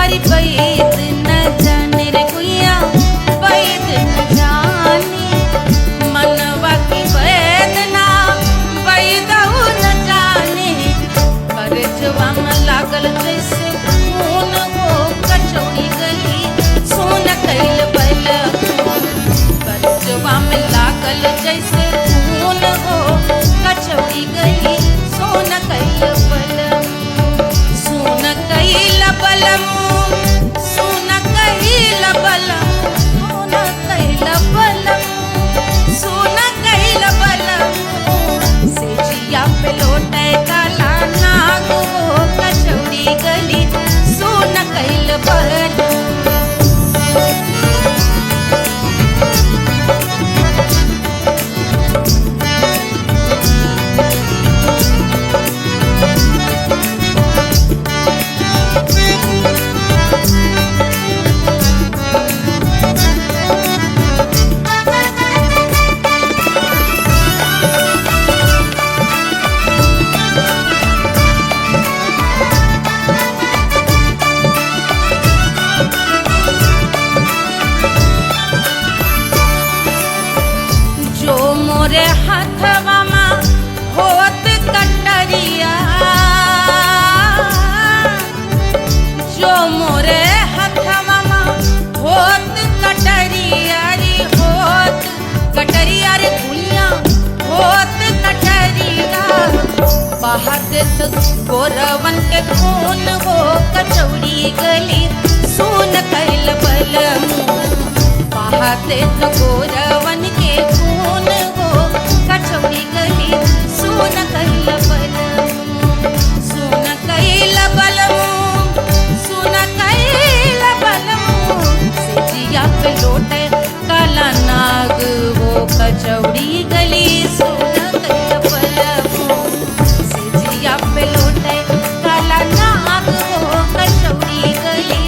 अरे वेद न जाने रे गुइया वेद न जाने मनवा की वेदना वेद न जाने करजवा में लागल जैसे खून हो कचौड़ी गली सोन कैल बलमू करजवा में लागल जैसे खून हो कचौड़ी गली सोन कैल बलमू सोन कैल बलमू सोन कैल बलमू सोन कैल बलमू सोन कैल बलमू से जिया पे लौटे काला नाग हो कचौड़ी गली सोन कैल बलमू जो मोरे हाथवा में होत कटरिया जो मोरे हाथवा में होत कटरिया रे होत कटरिया रे दुनिया होत कटरिया बाहर देत गोरवन के खून हो कचौड़ी गली सोन कैल बलमू बहाते तो गोरवन के खून हो कचौड़ी गली सोन कैल बलमू सोन कैल बलमू सोन कैल बलमू से जिया पे लौटे काला नाग हो कचौड़ी गली सोन कैल बलमू से जिया पे लौटे काला नाग हो कचौड़ी गली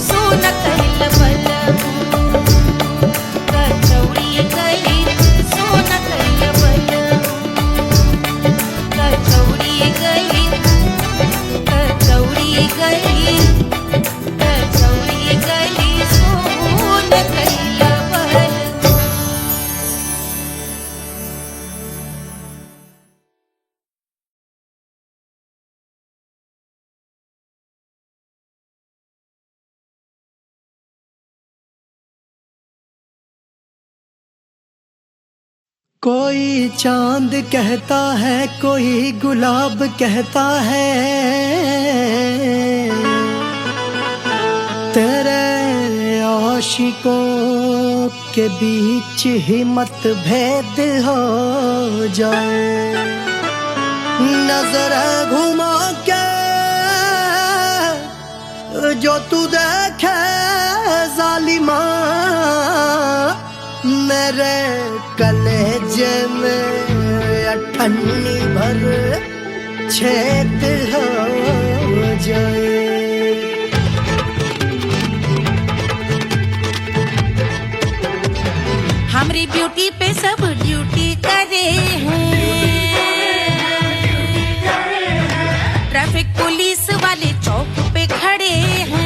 सोन कैल बलमू कचौड़ी गली सोन कैल बलमू कचौड़ी गली कचौड़ी गली कचौड़ी गली सोन कैल बलमू कोई चांद कहता है कोई गुलाब कहता है तेरे आशिकों के बीच ही मतभेद हो जाए नजर घुमा के जो तू देखे जालिमा मेरे कलेजे में अठन्नी भर छेद हो जाए हमारी ब्यूटी पे सब ड्यूटी करे हैं ट्रैफिक पुलिस वाले चौक पे खड़े हैं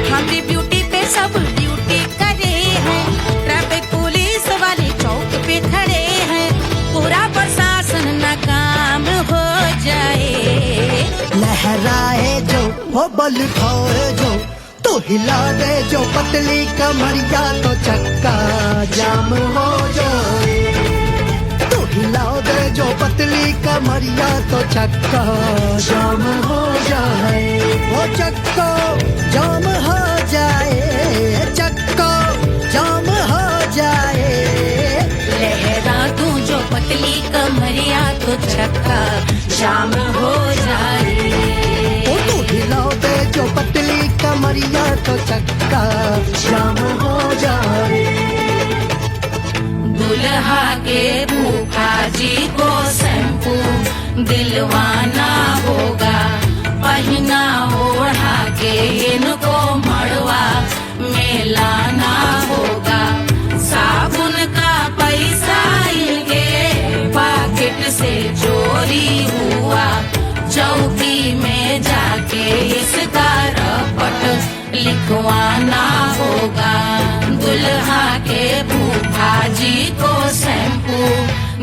हमारी ब्यूटी पे सब ड्यूटी करे हैं ट्रैफिक पुलिस वाले चौक पे खड़े हैं पूरा प्रशासन नाकाम हो जाए लहराए जो वो बल खाए जो तो हिला दे जो पतली कमरिया तो चक्का जाम हो जाए पतली कमरिया तो चक्का जाम हो जाए, वो चक्का जाम हो जाए, चक्का जाम हो जाए। लहरा तू जो पतली कमरिया तो चक्का जाम हो जाए। वो तू हिला दे जो पतली कमरिया तो चक्का जाम हो जाए। दुल्हा के फूफा जी को शैम्पू दिलवाना होगा, पहना ओढ़ा के इनको मड़वा में लाना होगा। साबुन का पैसा इनके पॉकेट से चोरी हुआ, चौकी में जाके इसका रपट लिखवाना होगा। दुल्हा के फूफा जी को शैम्पू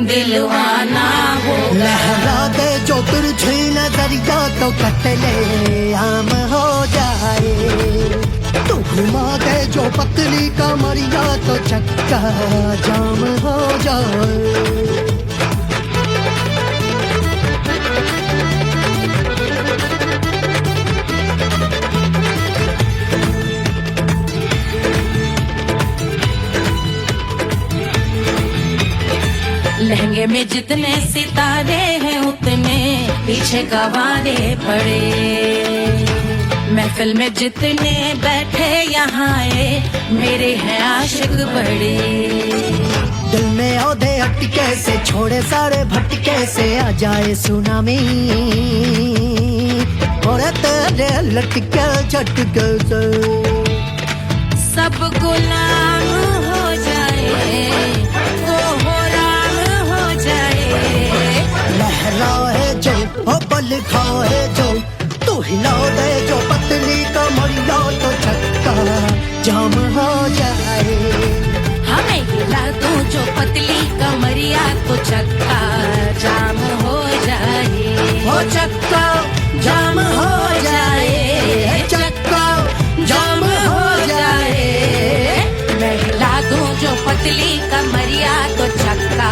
दिलवाना होगा। लहरा दे जो तिरछी नजरिया तो कतले आम हो जाए, तू घुमा दे जो पतली कमरिया तो चक्का जाम हो जाए। लहंगे में जितने सितारे हैं उतने पीछे गवारे पड़े। महफिल में जितने बैठे यहाँ आए मेरे हैं आशिक बड़े। दिल में औधे अटके से छोड़े सारे भटके से आ जाए सुनामी, और तेरे लटके झटके से सब गुलाम हो जाए, लहराए जो ओ बल खाए जो, तू हिला दे जो पतली कमरिया तो चक्का जाम हो जाए। हमें हिला दो जो पतली कमरिया तो चक्का जाम हो जाए। हो चक्का जाम हो जाए, चक्का जाम हो जाए। मैं हिला दूं जो पतली कमरिया तो चक्का